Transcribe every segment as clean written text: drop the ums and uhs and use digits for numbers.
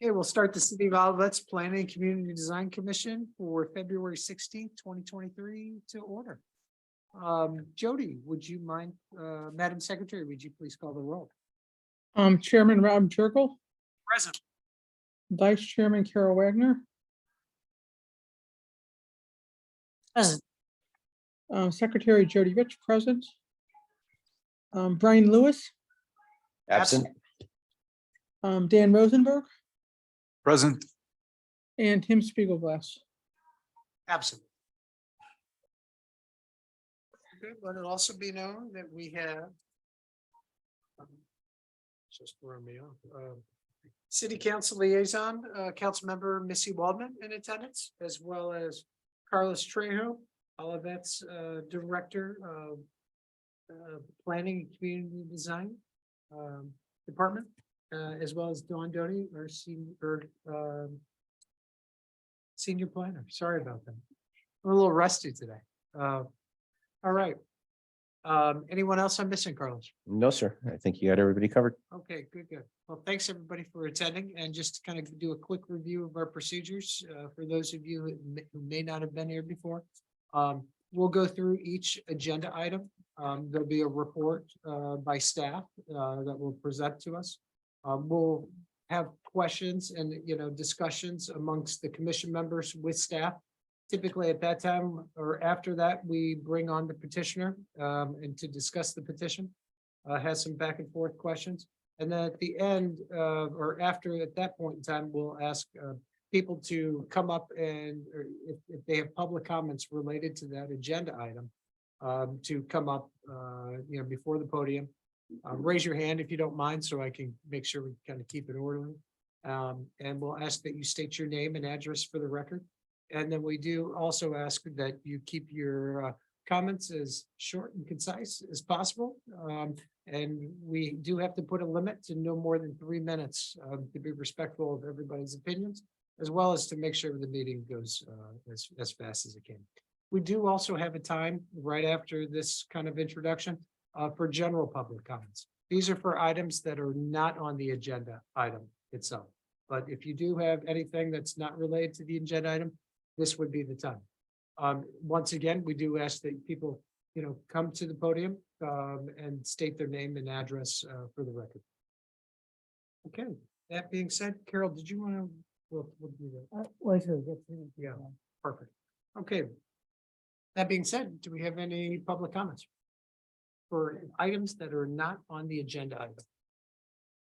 Okay, we'll start the City of Olivet's Planning and Community Design Commission for February 16th, 2023 to order. Jody, would you mind, Madam Secretary, would you please call the roll? Chairman Rob Jerkel, Present. Vice Chairman Carol Wagner, Present. Secretary Jody Rich, present. Brian Lewis, Absent. Dan Rosenberg, Present. and Tim Spiegelglass. Absent. Okay, let it also be known that we have just throw me off. City Council Liaison, Councilmember Missy Waldman in attendance, as well as Carlos Trejo, Olivet's Director of Planning and Community Design Department, as well as Dawn Doty, our senior planner. Sorry about that. I'm a little rusty today. All right. Anyone else I'm missing, Carlos? No, sir. I think you got everybody covered. Okay, good. Well, thanks everybody for attending, and just to kind of do a quick review of our procedures, for those of you who may not have been here before. We'll go through each agenda item. There'll be a report by staff that will present to us. We'll have questions and, discussions amongst the commission members with staff. Typically at that time or after that, we bring on the petitioner and to discuss the petition, has some back and forth questions. And then at the end or after at that point in time, we'll ask people to come up and or if they have public comments related to that agenda item to come up, before the podium. Raise your hand if you don't mind, so I can make sure we kind of keep it orderly. And we'll ask that you state your name and address for the record. And then we do also ask that you keep your comments as short and concise as possible. And we do have to put a limit to no more than 3 minutes to be respectful of everybody's opinions, as well as to make sure the meeting goes as fast as it can. We do also have a time right after this kind of introduction for general public comments. These are for items that are not on the agenda item itself. But if you do have anything that's not related to the agenda item, this would be the time. Once again, we do ask that people, come to the podium and state their name and address for the record. Okay, that being said, Carol, did you want to? We'll do that. Yeah, perfect. Okay. That being said, do we have any public comments for items that are not on the agenda item?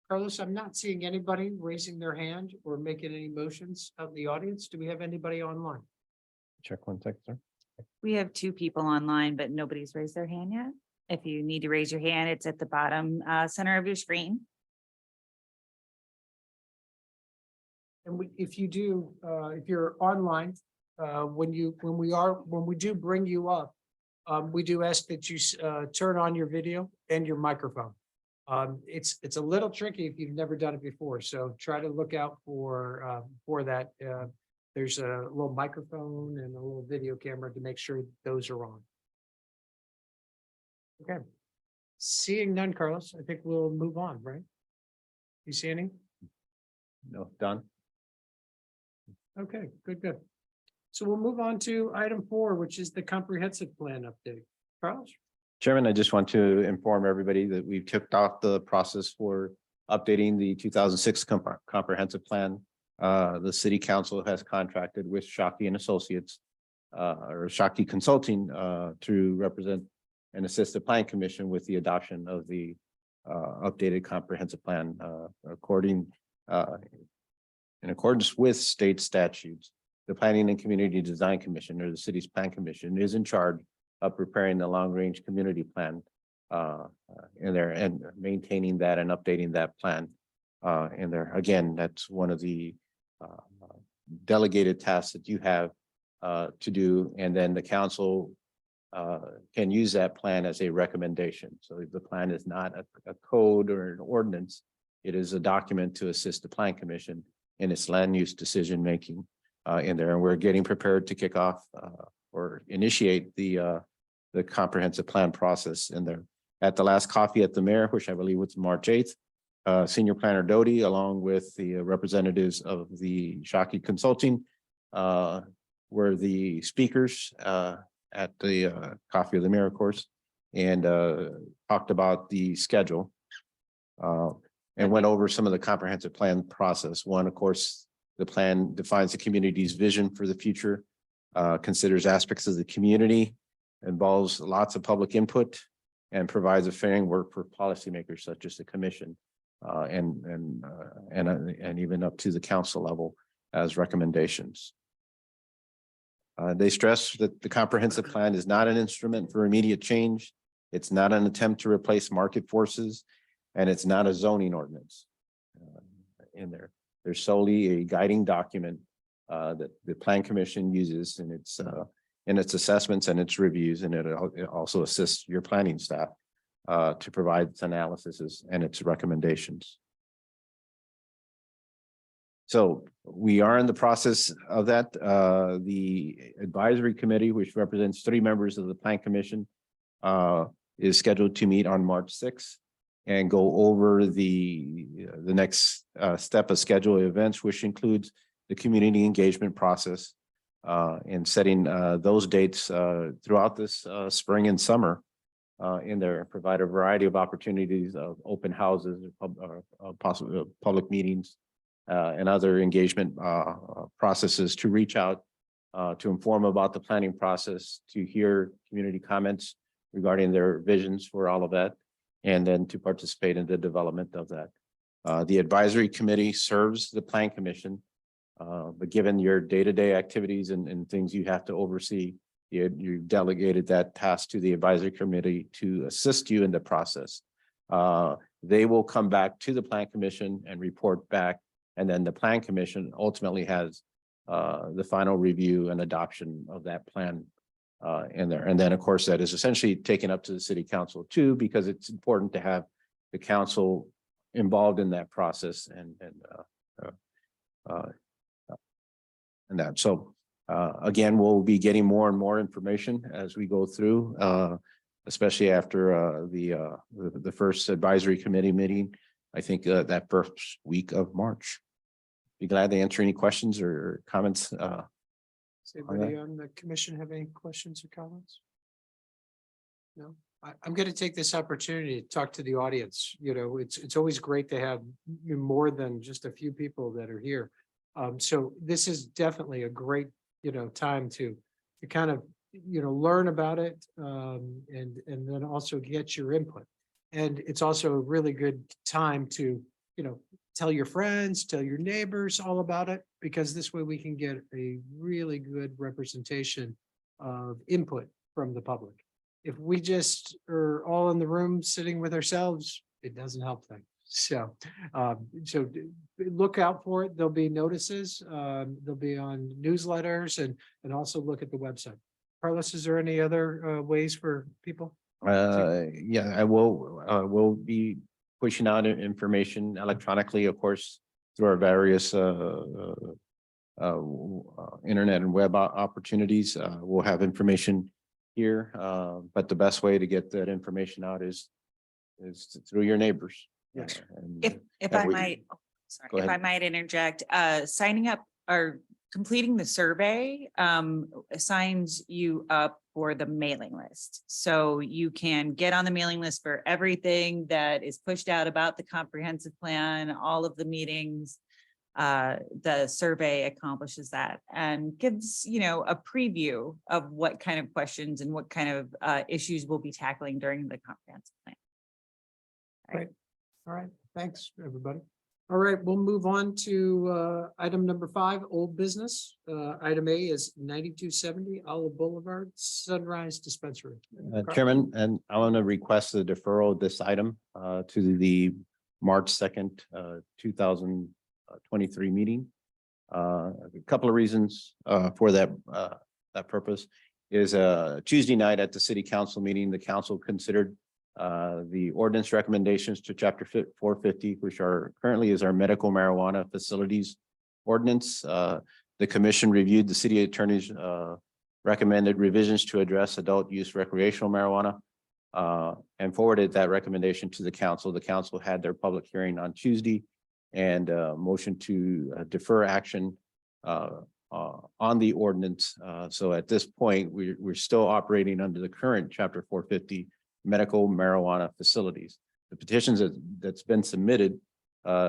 Carlos, I'm not seeing anybody raising their hand or making any motions of the audience. Do we have anybody online? Check one second, sir. We have 2 people online, but nobody's raised their hand yet. If you need to raise your hand, it's at the bottom center of your screen. And if you do, if you're online, when we do bring you up, we do ask that you turn on your video and your microphone. It's a little tricky if you've never done it before, so try to look out for that. There's a little microphone and a little video camera to make sure those are on. Okay. Seeing none, Carlos, I think we'll move on, right? You see any? No, done. Okay, good. So we'll move on to item 4, which is the comprehensive plan update. Carlos? Chairman, I just want to inform everybody that we've kicked off the process for updating the 2006 comprehensive plan. The city council has contracted with Shockey and Associates or Shockey Consulting to represent and assist the Plan Commission with the adoption of the updated comprehensive plan in accordance with state statutes. The Planning and Community Design Commission, or the city's Plan Commission, is in charge of preparing the long-range community plan in there and maintaining that and updating that plan in there. Again, that's one of the delegated tasks that you have to do, and then the council can use that plan as a recommendation. So the plan is not a code or an ordinance. It is a document to assist the Plan Commission in its land use decision making in there. And we're getting prepared to kick off or initiate the comprehensive plan process in there. At the last coffee at the mayor, which I believe was March 8th, Senior Planner Doty, along with the representatives of the Shockey Consulting, were the speakers at the Coffee of the Mayor course, and talked about the schedule and went over some of the comprehensive plan process. One, of course, the plan defines the community's vision for the future, considers aspects of the community, involves lots of public input, and provides a framework for policymakers such as the commission and even up to the council level as recommendations. They stress that the comprehensive plan is not an instrument for immediate change. It's not an attempt to replace market forces, and it's not a zoning ordinance in there. There's solely a guiding document that the Plan Commission uses in its assessments and its reviews, and it also assists your planning staff to provide its analysis and its recommendations. So we are in the process of that. The advisory committee, which represents 3 members of the Plan Commission, is scheduled to meet on March 6th and go over the next step of schedule events, which includes the community engagement process and setting those dates throughout this spring and summer in there, provide a variety of opportunities of open houses, possible public meetings, and other engagement processes to reach out to inform about the planning process, to hear community comments regarding their visions for all of that, and then to participate in the development of that. The advisory committee serves the Plan Commission, but given your day-to-day activities and things you have to oversee, you delegated that task to the advisory committee to assist you in the process. They will come back to the Plan Commission and report back, and then the Plan Commission ultimately has the final review and adoption of that plan in there. And then, of course, that is essentially taken up to the city council too, because it's important to have the council involved in that process and that. So again, we'll be getting more and more information as we go through, especially after the first advisory committee meeting. I think that first week of March. Be glad to answer any questions or comments. Does anybody on the commission have any questions or comments? No, I'm going to take this opportunity to talk to the audience. You know, it's always great to have more than just a few people that are here. So this is definitely a great, time to kind of, learn about it and then also get your input. And it's also a really good time to, tell your friends, tell your neighbors all about it, because this way we can get a really good representation of input from the public. If we just are all in the room sitting with ourselves, it doesn't help things. So, look out for it. There'll be notices. They'll be on newsletters and also look at the website. Carlos, is there any other ways for people? Yeah, I will be pushing out information electronically, of course, through our various internet and web opportunities. We'll have information here, but the best way to get that information out is through your neighbors. Yes. If I might, if I might interject, signing up or completing the survey signs you up for the mailing list. So you can get on the mailing list for everything that is pushed out about the comprehensive plan, all of the meetings. The survey accomplishes that and gives, a preview of what kind of questions and what kind of issues we'll be tackling during the comprehensive plan. Right. All right. Thanks, everybody. All right, we'll move on to item number 5, old business. Item A is 9270 Olive Boulevard, Sunrise Dispensary. Chairman, and I want to request the deferral of this item to the March 2nd, 2023 meeting. A couple of reasons for that purpose is Tuesday night at the city council meeting, the council considered the ordinance recommendations to chapter 450, which currently is our medical marijuana facilities ordinance. The commission reviewed the city attorney's recommended revisions to address adult use recreational marijuana. and forwarded that recommendation to the council. The council had their public hearing on Tuesday and motion to defer action on the ordinance. So at this point, we're still operating under the current chapter 450 medical marijuana facilities. The petitions that's been submitted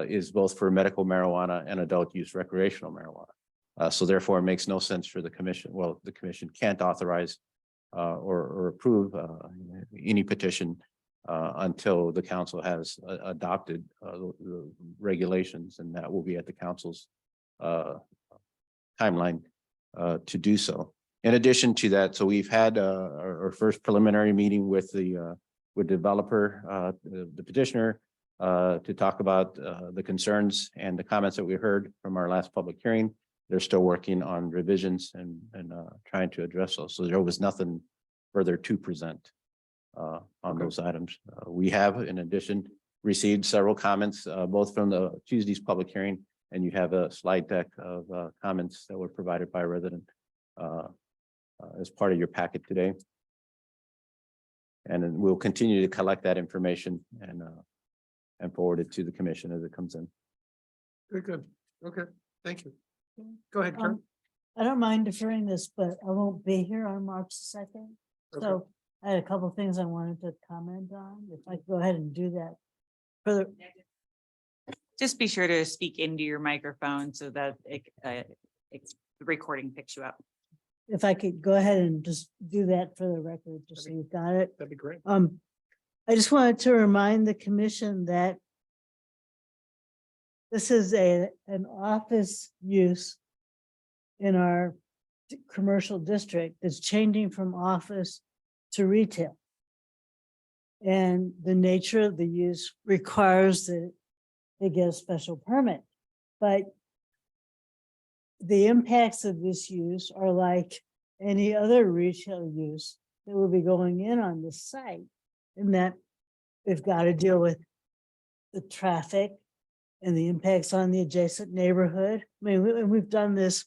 is both for medical marijuana and adult use recreational marijuana. So therefore, it makes no sense for the commission. Well, the commission can't authorize or approve any petition until the council has adopted the regulations, and that will be at the council's timeline to do so. In addition to that, so we've had our first preliminary meeting with the developer, the petitioner, to talk about the concerns and the comments that we heard from our last public hearing. They're still working on revisions and trying to address those. So there was nothing further to present on those items. We have, in addition, received several comments, both from the Tuesday's public hearing, and you have a slide deck of comments that were provided by a resident as part of your packet today. And then we'll continue to collect that information and forward it to the commission as it comes in. Very good. Okay, thank you. Go ahead, Kurt. I don't mind deferring this, but I won't be here on March 2nd. Okay. So I had a couple of things I wanted to comment on. If I could go ahead and do that. For the, Just be sure to speak into your microphone so that the recording picks you up. if I could go ahead and just do that for the record, just so you've got it. That'd be great. I just wanted to remind the commission that this is an office use in our commercial district that's changing from office to retail. And the nature of the use requires that they get a special permit. But the impacts of this use are like any other retail use that will be going in on the site, in that they've got to deal with the traffic and the impacts on the adjacent neighborhood. I mean, we've done this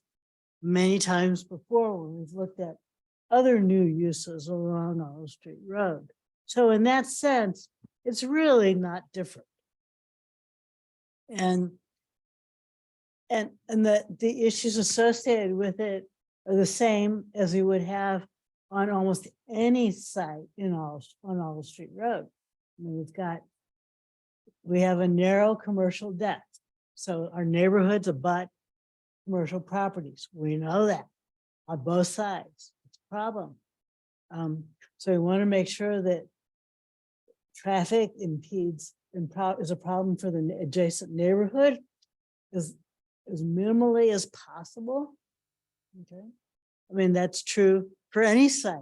many times before when we've looked at other new uses along Olive Street Road. So in that sense, it's really not different. And the issues associated with it are the same as we would have on almost any site on Olive Street Road. I mean, we have a narrow commercial depth. So our neighborhoods abut commercial properties. We know that on both sides. It's a problem. So we want to make sure that traffic impedes is a problem for the adjacent neighborhood as minimally as possible. Okay. I mean, that's true for any site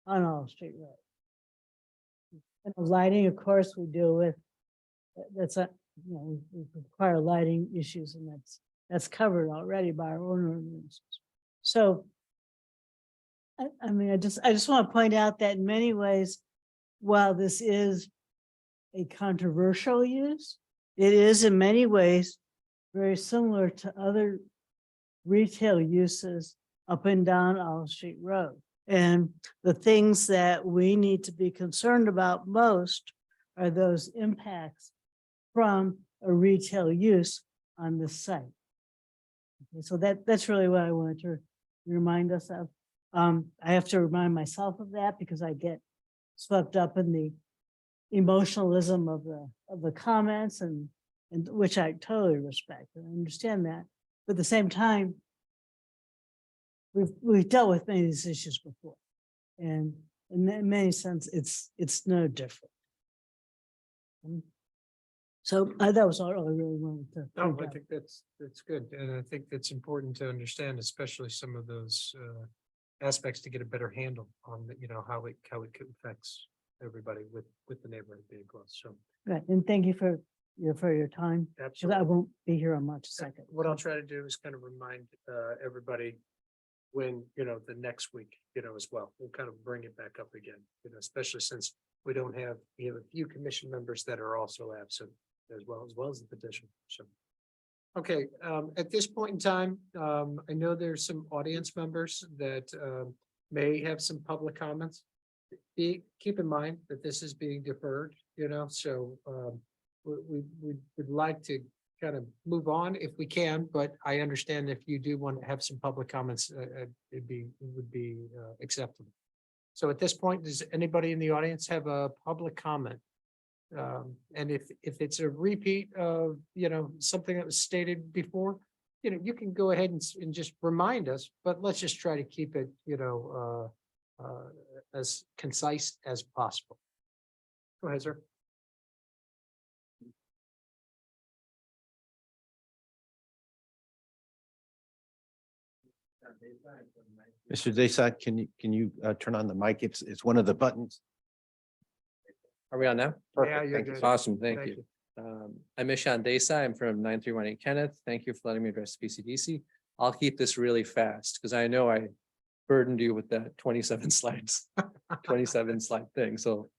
on Olive Street Road. And the lighting, of course, we deal with. That's a, we require lighting issues, and that's covered already by our own ordinances. So, I mean, I just want to point out that in many ways, while this is a controversial use, it is in many ways very similar to other retail uses up and down Olive Street Road. And the things that we need to be concerned about most are those impacts from a retail use on the site. Okay, so that's really what I wanted to remind us of. I have to remind myself of that because I get swept up in the emotionalism of the comments, and which I totally respect and I understand that. But at the same time, we've dealt with many of these issues before, and in many sense, it's no different. So that was all I really wanted to. No, point I out. think that's good. And I think that's important to understand, especially some of those aspects to get a better handle on, how it affects everybody with the neighborhood being close. So Right, and thank you for your time, because I absolutely. won't be here on March 2nd. What I'll try to do is kind of remind everybody when, the next week, as well. We'll kind of bring it back up again, especially since we have a few commission members that are also absent as well as the petition. So. Okay, at this point in time, I know there's some audience members that may have some public comments. keep in mind that this is being deferred, so we would like to kind of move on if we can, but I understand if you do want to have some public comments, it would be acceptable. So at this point, does anybody in the audience have a public comment? And if it's a repeat of, something that was stated before, you can go ahead and just remind us, but let's just try to keep it, as concise as possible. Go ahead, sir. Mr. Desai, can you turn on the mic? It's one of the buttons. Are we on now? Yeah, you're Thank you, good. sir. Awesome, thank Thank you. I'm Ishan Desai. I'm from 9318 Kenneth. Thank you for letting me address PCDC. I'll keep this really fast because I know I burdened you with that 27 slides, 27 slide thing. So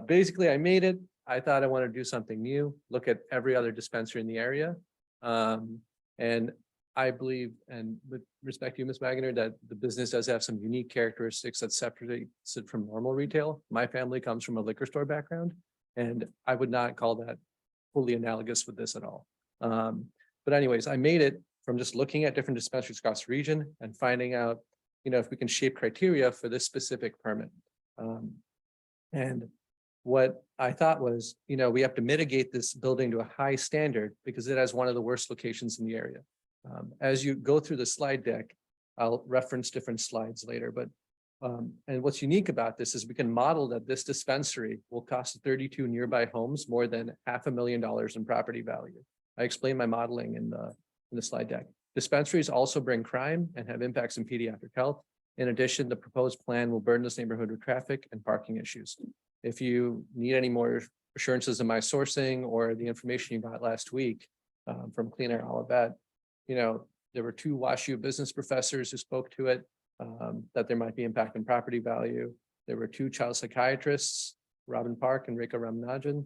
basically I made it. I thought I wanted to do something new, look at every other dispensary in the area. And I believe, and with respect to you, Ms. Wagner, that the business does have some unique characteristics that separate it from normal retail. My family comes from a liquor store background, and I would not call that fully analogous with this at all. But anyways, I made it from just looking at different dispensaries across the region and finding out, if we can shape criteria for this specific permit. And what I thought was, we have to mitigate this building to a high standard because it has one of the worst locations in the area. As you go through the slide deck, I'll reference different slides later, but and what's unique about this is we can model that this dispensary will cost 32 nearby homes more than $500,000 in property value. I explained my modeling in the slide deck. Dispensaries also bring crime and have impacts in pediatric health. In addition, the proposed plan will burden this neighborhood with traffic and parking issues. If you need any more assurances of my sourcing or the information you got last week from Clean Air Olivet, there were 2 WashU business professors who spoke to it, that there might be impact on property value. There were 2 child psychiatrists, Robin Park and Reka Ramnajan.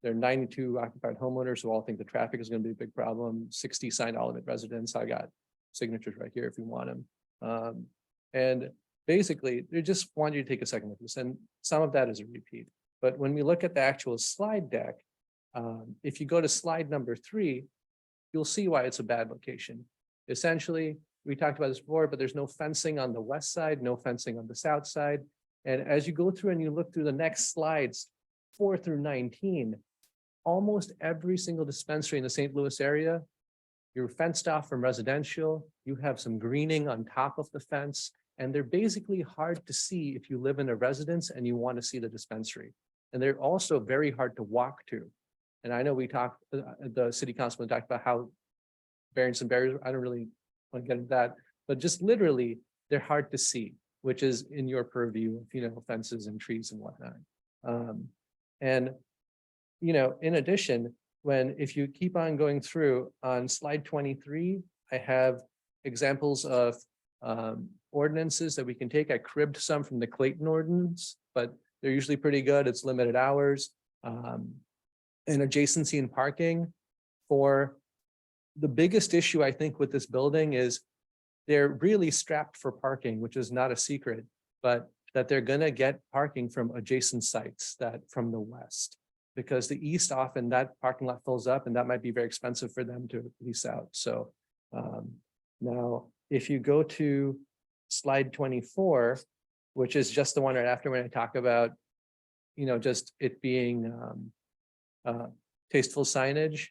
There are 92 occupied homeowners who all think the traffic is going to be a big problem. 60 signed Olivet residents. I got signatures right here if you want them. And basically, they just want you to take a second look at this. And some of that is a repeat. But when we look at the actual slide deck, if you go to slide number 3, you'll see why it's a bad location. Essentially, we talked about this before, but there's no fencing on the west side, no fencing on the south side. And as you go through and you look through the next slides, 4 through 19, almost every single dispensary in the St. Louis area, you're fenced off from residential, you have some greening on top of the fence, and they're basically hard to see if you live in a residence and you want to see the dispensary. And they're also very hard to walk to. And I know we talked, the city councilman talked about how variance and barriers, I don't really want to get into that, but just literally, they're hard to see, which is in your purview of, fences and trees and whatnot. In addition, if you keep on going through on slide 23, I have examples of ordinances that we can take. I cribbed some from the Clayton ordinance, but they're usually pretty good. It's limited hours. And adjacency and parking. For the biggest issue, I think, with this building is they're really strapped for parking, which is not a secret, but that they're going to get parking from adjacent sites from the west, because the east often that parking lot fills up and that might be very expensive for them to lease out. So now if you go to slide 24, which is just the one right after when I talk about, just it being tasteful signage.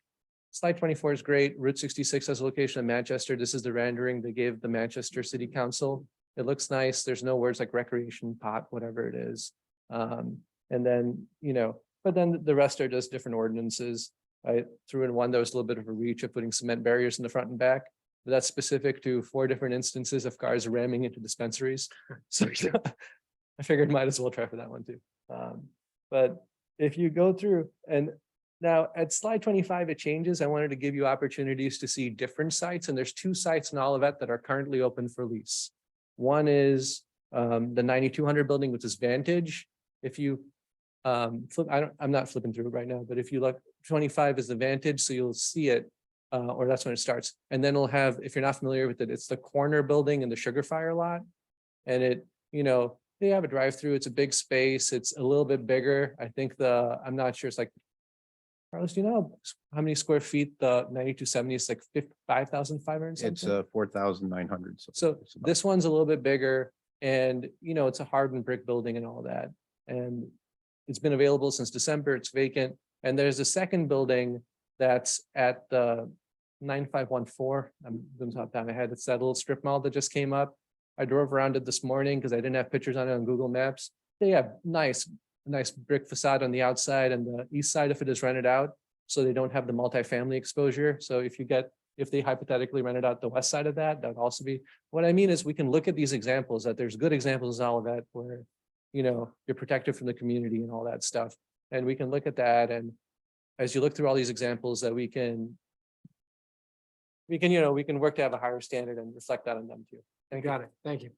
Slide 24 is great. Route 66 has a location in Manchester. This is the rendering they gave the Manchester City Council. It looks nice. There's no words like recreation, pot, whatever it is. And then, but then the rest are just different ordinances. I threw in one that was a little bit of a reach of putting cement barriers in the front and back, but that's specific to 4 different instances of cars ramming into dispensaries. So I figured might as well try for that one too. But if you go through, and now at slide 25, it changes. I wanted to give you opportunities to see different sites, and there's 2 sites in Olivet that are currently open for lease. One is the 9200 building, which is Vantage. If you flip, I'm not flipping through it right now, but if you look, 25 is the Vantage, so you'll see it, or that's when it starts. And then it'll have, if you're not familiar with it, it's the corner building in the Sugar Fire lot, and it, They have a drive-through. It's a big space. It's a little bit bigger. I think I'm not sure, it's like, Carlos, do you know how many square feet the 9270 is, like 5,500 something? It's 4,900. So it's about- this one's a little bit bigger and, it's a hardened brick building and all that. And it's been available since December. It's vacant. And there's a second building that's at the 9514. I'm going to top down my head. It's that little strip mall that just came up. I drove around it this morning because I didn't have pictures on it on Google Maps. They have nice brick facade on the outside, and the east side of it is rented out. So they don't have the multifamily exposure. So if they hypothetically rented out the west side of that, that'd also be, what I mean is we can look at these examples, that there's good examples in all of that where, you're protected from the community and all that stuff. And we can look at that. And as you look through all these examples, that we can work to have a higher standard and reflect that on them too. I got it. Thank you.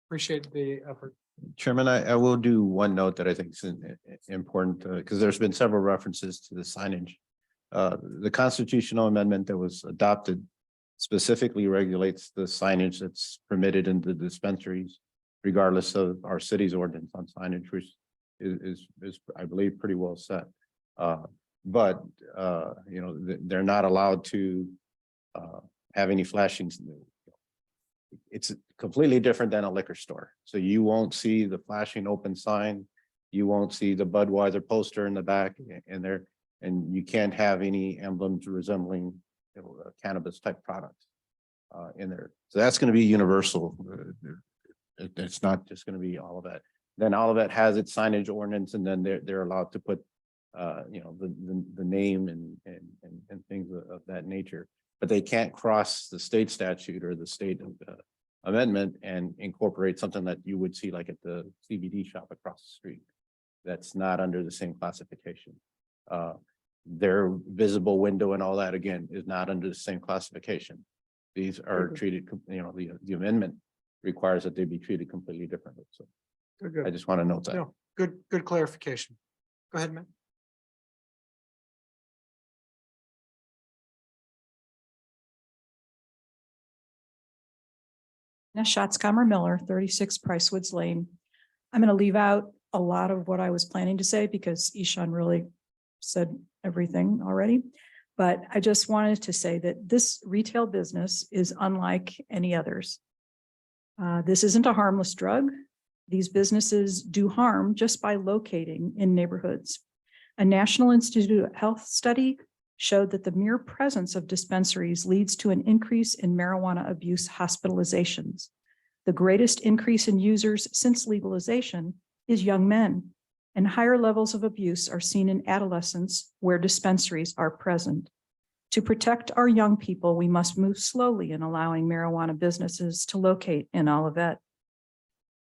Appreciate the effort. Chairman, I will do one note that I think is important, because there's been several references to the signage. The constitutional amendment that was adopted specifically regulates the signage that's permitted in the dispensaries, regardless of our city's ordinance on signage, which is I believe pretty well set. But they're not allowed to have any flashing. It's completely different than a liquor store. So you won't see the flashing open sign. You won't see the Budweiser poster in the back and you can't have any emblems resembling cannabis type products in there. So that's going to be universal. It's not just going to be all of that. Then all of it has its signage ordinance, and then they're allowed to put the name and things of that nature. But they can't cross the state statute or the state amendment and incorporate something that you would see like at the CBD shop across the street. That's not under the same classification. Their visible window and all that, again, is not under the same classification. These are treated, the amendment requires that they be treated completely differently. So I just want to note that. No, good clarification. Go ahead, Matt. Schatzkammer Miller, 36 Pricewoods Lane. I'm going to leave out a lot of what I was planning to say because Ishan really said everything already. But I just wanted to say that this retail business is unlike any others. This isn't a harmless drug. These businesses do harm just by locating in neighborhoods. A National Institute of Health study showed that the mere presence of dispensaries leads to an increase in marijuana abuse hospitalizations. The greatest increase in users since legalization is young men, and higher levels of abuse are seen in adolescents where dispensaries are present. To protect our young people, we must move slowly in allowing marijuana businesses to locate in Olivet.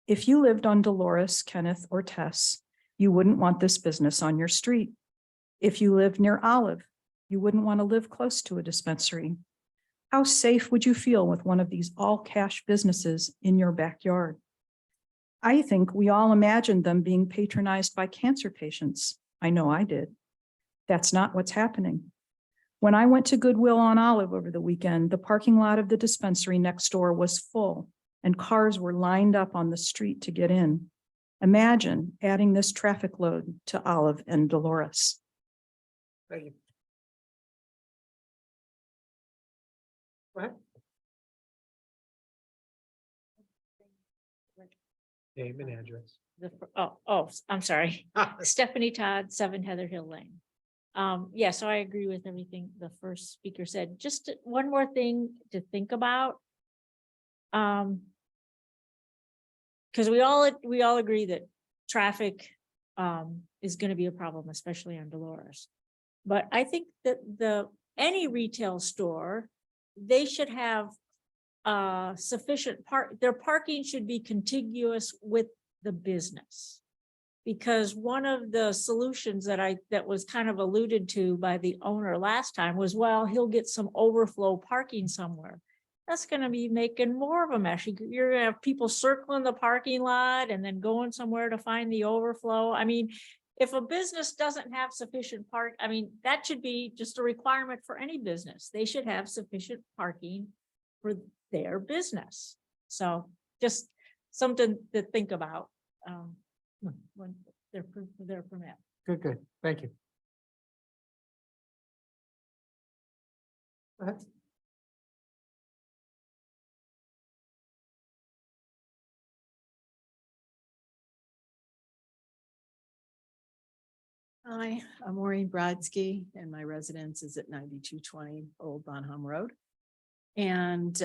If you lived on Dolores, Kenneth, or Tess, you wouldn't want this business on your street. If you lived near Olive, you wouldn't want to live close to a dispensary. How safe would you feel with one of these all-cash businesses in your backyard? I think we all imagined them being patronized by cancer patients. I know I did. That's not what's happening. When I went to Goodwill on Olive over the weekend, the parking lot of the dispensary next door was full and cars were lined up on the street to get in. Imagine adding this traffic load to Olive and Dolores. Thank you. Go ahead. Name and address. I'm sorry. Stephanie Todd, 7 Heather Hill Lane. Yeah, so I agree with everything the first speaker said. Just one more thing to think about. Because we all agree that traffic is going to be a problem, especially on Dolores. But I think that any retail store, they should have sufficient their parking should be contiguous with the business. Because one of the solutions that was kind of alluded to by the owner last time was, well, he'll get some overflow parking somewhere. That's going to be making more of a mess. You're going to have people circling the parking lot and then going somewhere to find the overflow. I mean, if a business doesn't have sufficient that should be just a requirement for any business. They should have sufficient parking for their business. So just something to think about. When their permit. Good, thank you. Go ahead. Hi, I'm Maureen Brodsky and my residence is at 9220 Old Bonham Road. And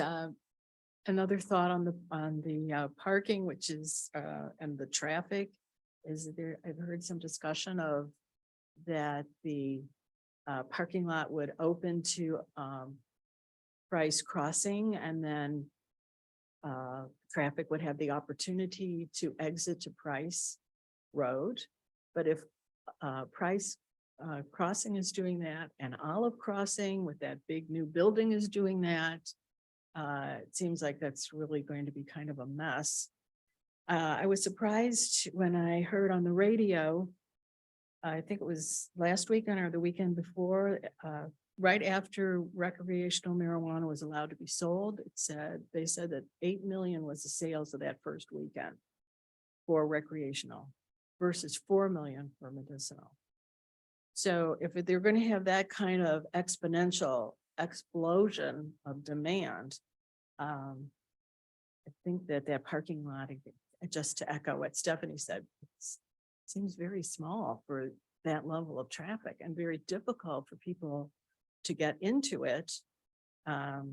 another thought on the parking, which is and the traffic is there, I've heard some discussion of that the parking lot would open to Price Crossing and then traffic would have the opportunity to exit to Price Road. But if Price Crossing is doing that and Olive Crossing with that big new building is doing that, it seems like that's really going to be kind of a mess. I was surprised when I heard on the radio, I think it was last weekend or the weekend before, right after recreational marijuana was allowed to be sold, they said that 8 million was the sales of that first weekend for recreational versus 4 million for medicinal. So if they're going to have that kind of exponential explosion of demand, I think that parking lot, just to echo what Stephanie said, seems very small for that level of traffic and very difficult for people to get into it. Are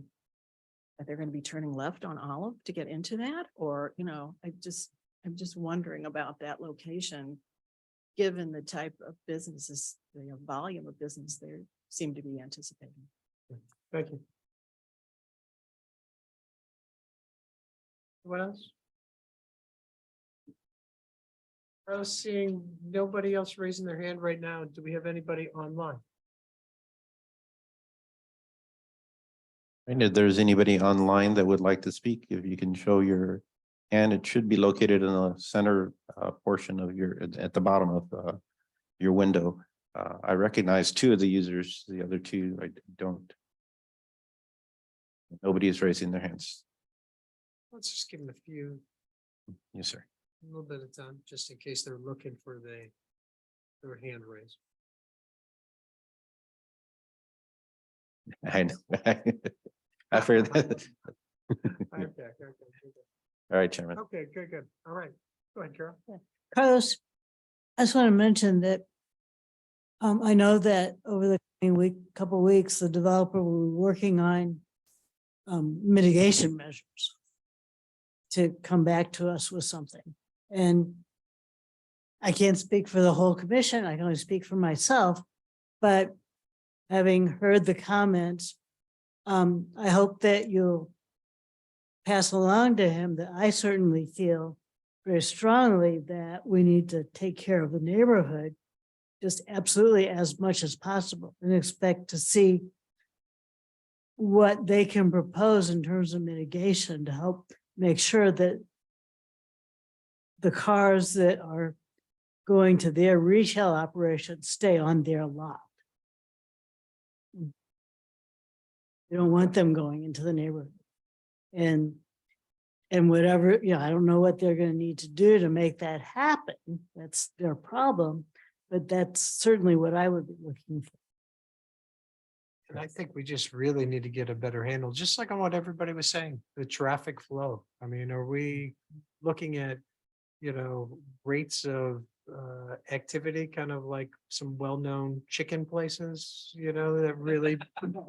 they going to be turning left on Olive to get into that? Or, I'm just wondering about that location, given the type of businesses, the volume of business they seem to be anticipating. Thank you. What else? I was seeing nobody else raising their hand right now. Do we have anybody online? And if there's anybody online that would like to speak, if you can show your hand, it should be located in the center portion of at the bottom of your window. I recognize 2 of the users, the other 2 I don't. Nobody is raising their hands. Let's just give them a Yes, sir. little bit of time, just in case they're looking for their hand raised. I know. I figured that. Okay. All right, Chairman. Okay, good. All right. Go ahead, Carol. Carlos, I just want to mention that I know that over the coming couple of weeks, the developer will be working on mitigation measures to come back to us with something. And I can't speak for the whole commission. I can only speak for myself, but having heard the comments, I hope that you'll pass along to him that I certainly feel very strongly that we need to take care of the neighborhood just absolutely as much as possible and expect to see what they can propose in terms of mitigation to help make sure that the cars that are going to their retail operations stay on their lot. You don't want them going into the neighborhood. And whatever, I don't know what they're going to need to do to make that happen. That's their problem, but that's certainly what I would be looking for. And I think we just really need to get a better handle, just like on what everybody was saying, the traffic flow. I mean, are we looking at, rates of activity, kind of like some well-known chicken places, that really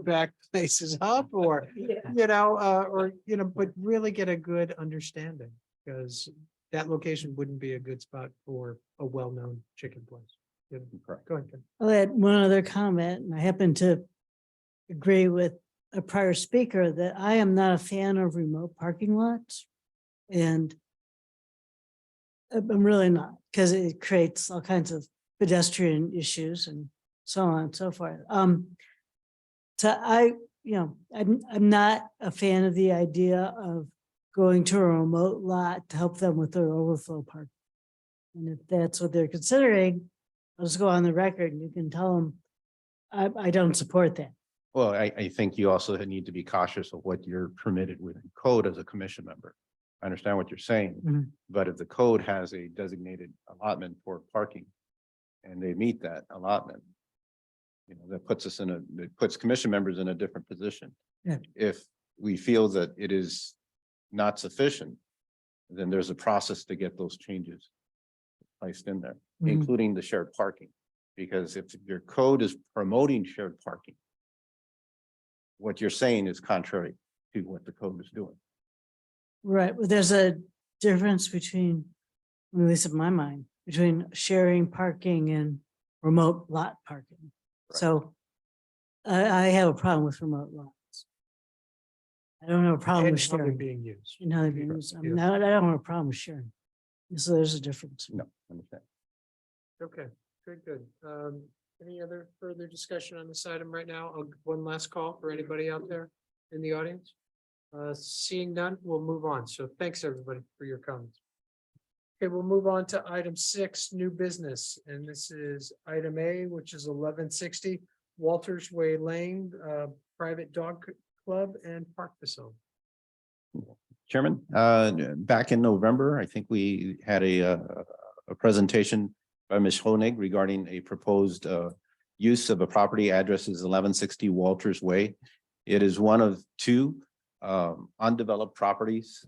back places up, or, but really get a good understanding, because that location wouldn't be a good spot for a well-known chicken place. Correct. Go ahead, Ken. I'll add one other comment, and I happen to agree with a prior speaker that I am not a fan of remote parking lots. And I'm really not, because it creates all kinds of pedestrian issues and so on and so forth. I'm not a fan of the idea of going to a remote lot to help them with their overflow park. And if that's what they're considering, I'll just go on the record and you can tell them, I don't support that. Well, I think you also need to be cautious of what you're permitted with in code as a commission member. I understand what you're saying, Mhm. but if the code has a designated allotment for parking and they meet that allotment, that puts us it puts commission members in a different position. Yeah. If we feel that it is not sufficient, then there's a process to get those changes placed in there, Mhm. including the shared parking. Because if your code is promoting shared parking, what you're saying is contrary to what the code is doing. Right, well, there's a difference between, at least in my mind, between sharing parking and remote lot parking. Right. So I have a problem with remote lots. I don't have a problem And with how they're sharing. being used. You know, I mean, I mean, Yeah. I don't have a problem with sharing. So there's a difference. No, understand. Okay, good. Any other further discussion on this item right now? One last call for anybody out there in the audience? Seeing none, we'll move on. So thanks, everybody, for your comments. Okay, we'll move on to item 6, new business, and this is item A, which is 1160 Walters Way Lane, private dog club and park facility. Chairman, back in November, I think we had a presentation by Ms. Honig regarding a proposed use of a property address is 1160 Walters Way. It is one of 2 undeveloped properties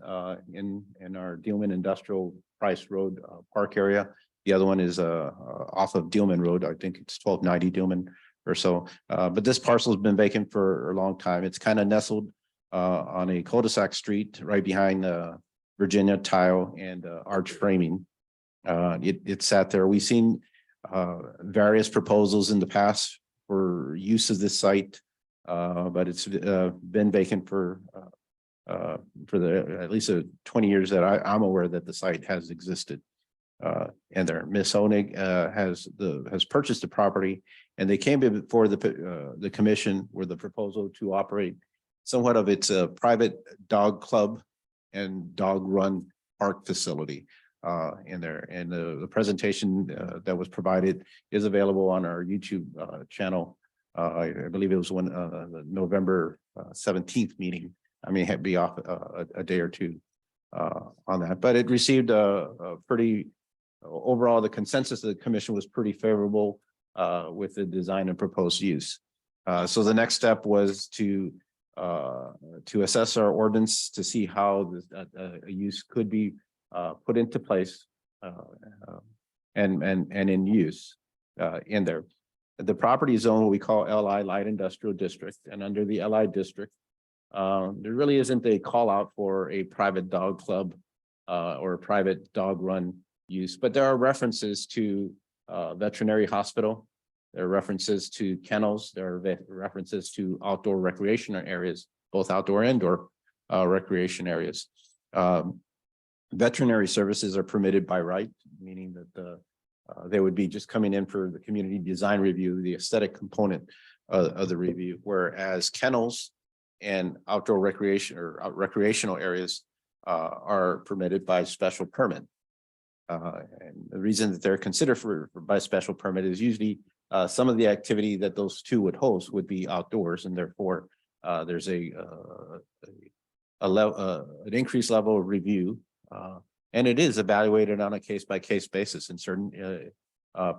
in our Dealman Industrial Price Road Park area. The other one is off of Dealman Road. I think it's 1290 Dealman or so. But this parcel has been vacant for a long time. It's kind of nestled on a cul-de-sac street right behind Virginia Tile and Arch Framing. It sat there. We've seen various proposals in the past for use of this site, but it's been vacant for the at least 20 years that I'm aware that the site has existed. And there, Ms. Honig has purchased the property, and they came before the commission with the proposal to operate somewhat of its private dog club and dog run park facility in there. And the presentation that was provided is available on our YouTube channel. I believe it was the November 17th meeting. I mean, had be off a day or two on that, but it received a pretty overall, the consensus of the commission was pretty favorable with the design and proposed use. So the next step was to assess our ordinance to see how a use could be put into place and in use in there. The property zone, what we call LI Light Industrial District, and under the LI district, there really isn't a call out for a private dog club or a private dog run use, but there are references to veterinary hospital. There are references to kennels. There are references to outdoor recreation areas, both outdoor and indoor recreation areas. Veterinary services are permitted by right, meaning that they would be just coming in for the community design review, the aesthetic component of the review, whereas kennels and outdoor recreation or recreational areas are permitted by special permit. And the reason that they're considered by special permit is usually some of the activity that those 2 would host would be outdoors, and therefore there's an increased level of review, and it is evaluated on a case-by-case basis. In certain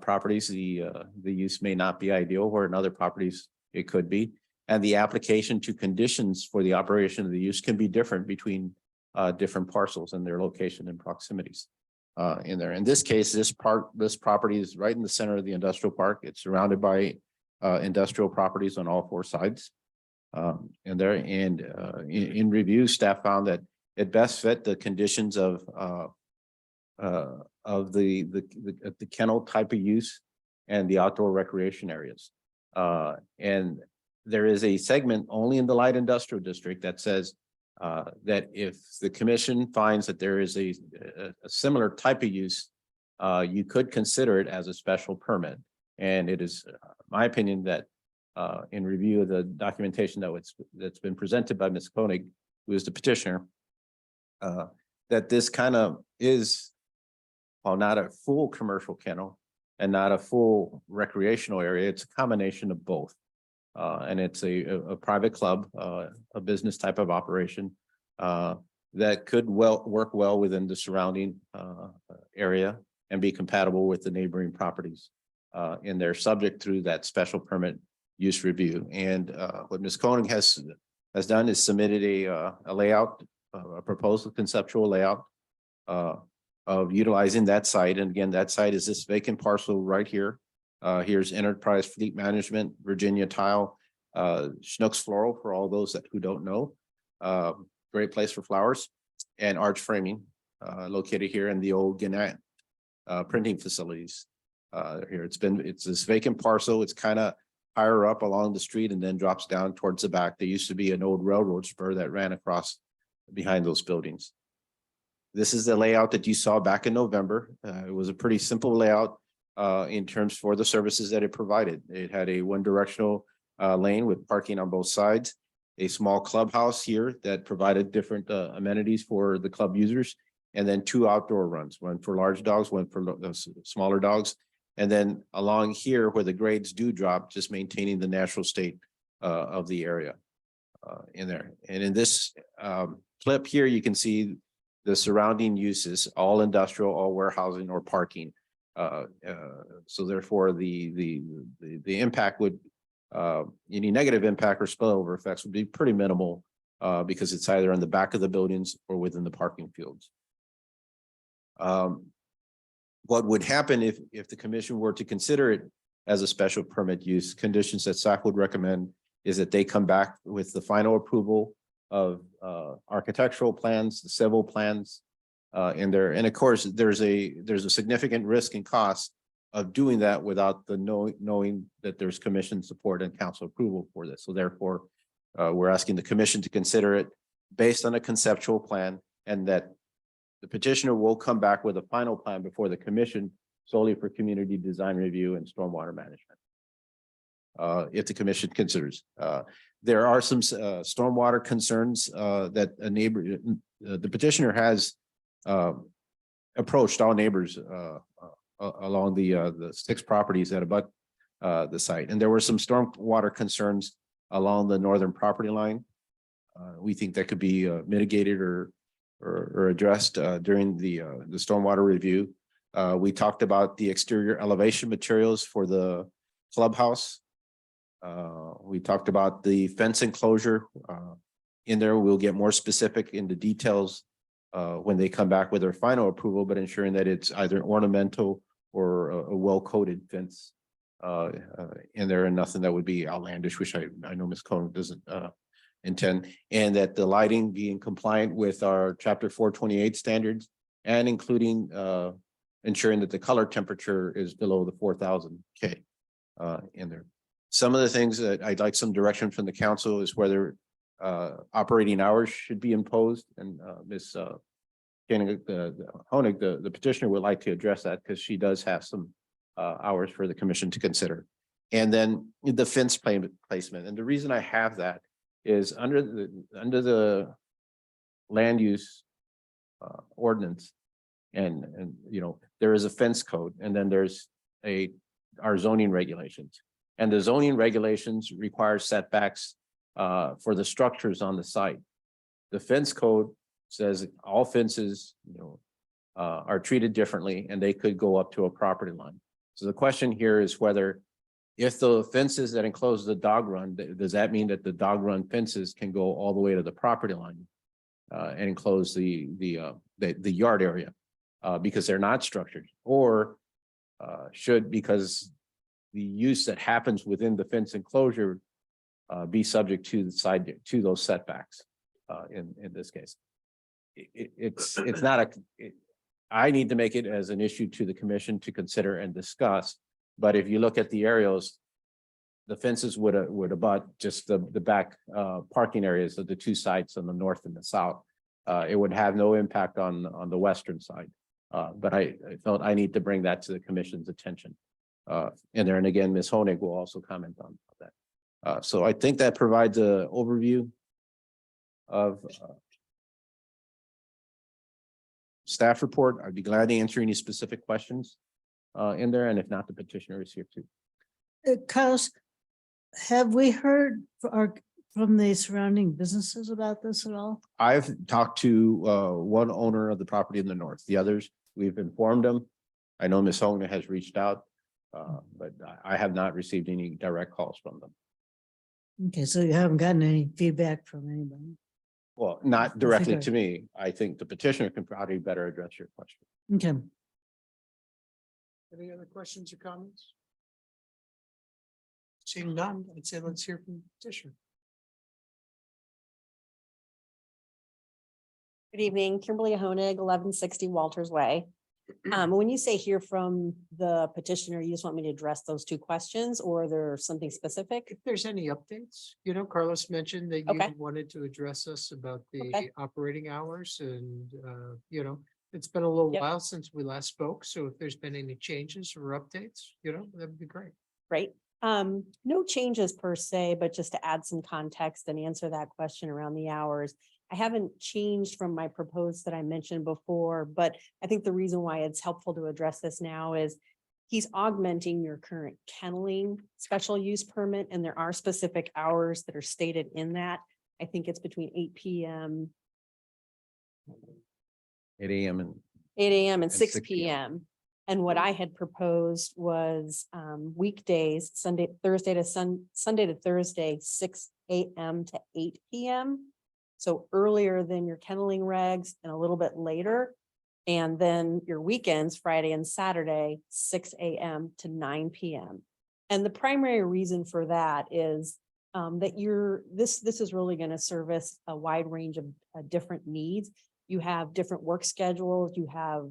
properties, the use may not be ideal, where in other properties it could be, and the application to conditions for the operation of the use can be different between different parcels and their location and proximities. In there. In this case, this property is right in the center of the industrial park. It's surrounded by industrial properties on all 4 sides. In review, staff found that it best fit the conditions of the kennel type of use and the outdoor recreation areas. And there is a segment only in the light industrial district that says that if the commission finds that there is a similar type of use, you could consider it as a special permit. And it is my opinion that in review of the documentation that's been presented by Ms. Koenig, who is the petitioner, that this kind of is, while not a full commercial kennel and not a full recreational area, it's a combination of both. And it's a private club, a business type of operation that could work well within the surrounding area and be compatible with the neighboring properties. And they're subject through that special permit use review. And what Ms. Koenig has done is submitted a layout, a proposal conceptual layout of utilizing that site. And again, that site is this vacant parcel right here. Here's Enterprise Fleet Management, Virginia Tile, Schnucks Floral for all those who don't know. Great place for flowers, and Arch Framing, located here in the old Gannett printing facilities. Here it's this vacant parcel. It's kind of higher up along the street and then drops down towards the back. There used to be an old railroad spur that ran across behind those buildings. This is the layout that you saw back in November. It was a pretty simple layout in terms for the services that it provided. It had a one-directional lane with parking on both sides, a small clubhouse here that provided different amenities for the club users, and then 2 outdoor runs, one for large dogs, one for smaller dogs. And then along here where the grades do drop, just maintaining the natural state of the area in there. And in this clip here, you can see the surrounding uses, all industrial, all warehousing or parking. So therefore the impact would, any negative impact or spillover effects would be pretty minimal because it's either on the back of the buildings or within the parking fields. What would happen if the commission were to consider it as a special permit use, conditions that staff would recommend is that they come back with the final approval of architectural plans, the civil plans in there. And of course, there's a significant risk and cost of doing that without the knowing that there's commission support and council approval for this. So therefore, we're asking the commission to consider it based on a conceptual plan, and that the petitioner will come back with a final plan before the commission solely for community design review and stormwater management. If the commission considers. There are some stormwater concerns that a neighbor, the petitioner has approached all neighbors along the 6 properties that abut the site. And there were some stormwater concerns along the northern property line. We think that could be mitigated or addressed during the stormwater review. We talked about the exterior elevation materials for the clubhouse. We talked about the fence enclosure in there. We'll get more specific in the details when they come back with their final approval, but ensuring that it's either ornamental or a well-coated fence in there and nothing that would be outlandish, which I know Ms. Cohen doesn't intend, and that the lighting be in compliant with our chapter 428 standards and including ensuring that the color temperature is below the 4000 K in there. Some of the things that I'd like some direction from the council is whether operating hours should be imposed, and Ms. Honig, the petitioner would like to address that because she does have some hours for the commission to consider. And then the fence placement. And the reason I have that is under the land use ordinance, and you know, there is a fence code, and then there's our zoning regulations. And the zoning regulations require setbacks for the structures on the site. The fence code says all fences, you know, are treated differently, and they could go up to a property line. So the question here is whether, if the fences that enclose the dog run, does that mean that the dog run fences can go all the way to the property line and enclose the yard area because they're not structured, or should, because the use that happens within the fence enclosure be subject to the side to those setbacks in this case. It's not I need to make it as an issue to the commission to consider and discuss. But if you look at the aerials, the fences would abut just the back parking areas of the 2 sites on the north and the south. It would have no impact on the western side. But I felt I need to bring that to the commission's attention. And again, Ms. Honig will also comment on that. So I think that provides an overview of staff report. I'd be glad to answer any specific questions in there, and if not, the petitioner is here too. Carlos, have we heard from the surrounding businesses about this at all? I've talked to one owner of the property in the north. The others, we've informed them. I know Ms. Hogna has reached out, but I have not received any direct calls from them. Okay, so you haven't gotten any feedback from anybody? Well, not directly Okay. to me. I think the petitioner can probably better address your question. Okay. Any other questions or comments? Seeing none, I'd say let's hear from the petitioner. Good evening, Kimberly Honig, 1160 Walters Way. When you say hear from the petitioner, you just want me to address those two questions or there's something specific? If there's any updates, Carlos mentioned that you Okay. wanted to address us about the Okay. operating hours and, it's been a little Yep. while since we last spoke. So if there's been any changes or updates, that'd be great. Right? No changes per se, but just to add some context and answer that question around the hours. I haven't changed from my proposed that I mentioned before, but I think the reason why it's helpful to address this now is he's augmenting your current kenneling special use permit, and there are specific hours that are stated in that. I think it's between 8 PM 8 a.m. and 8 AM and And 6 6 p.m. PM. And what I had proposed was weekdays, Thursday to Thursday, 6 AM to 8 PM. So earlier than your kenneling regs and a little bit later. And then your weekends, Friday and Saturday, 6 AM to 9 PM. And the primary reason for that is that this is really going to service a wide range of different needs. You have different work schedules, you have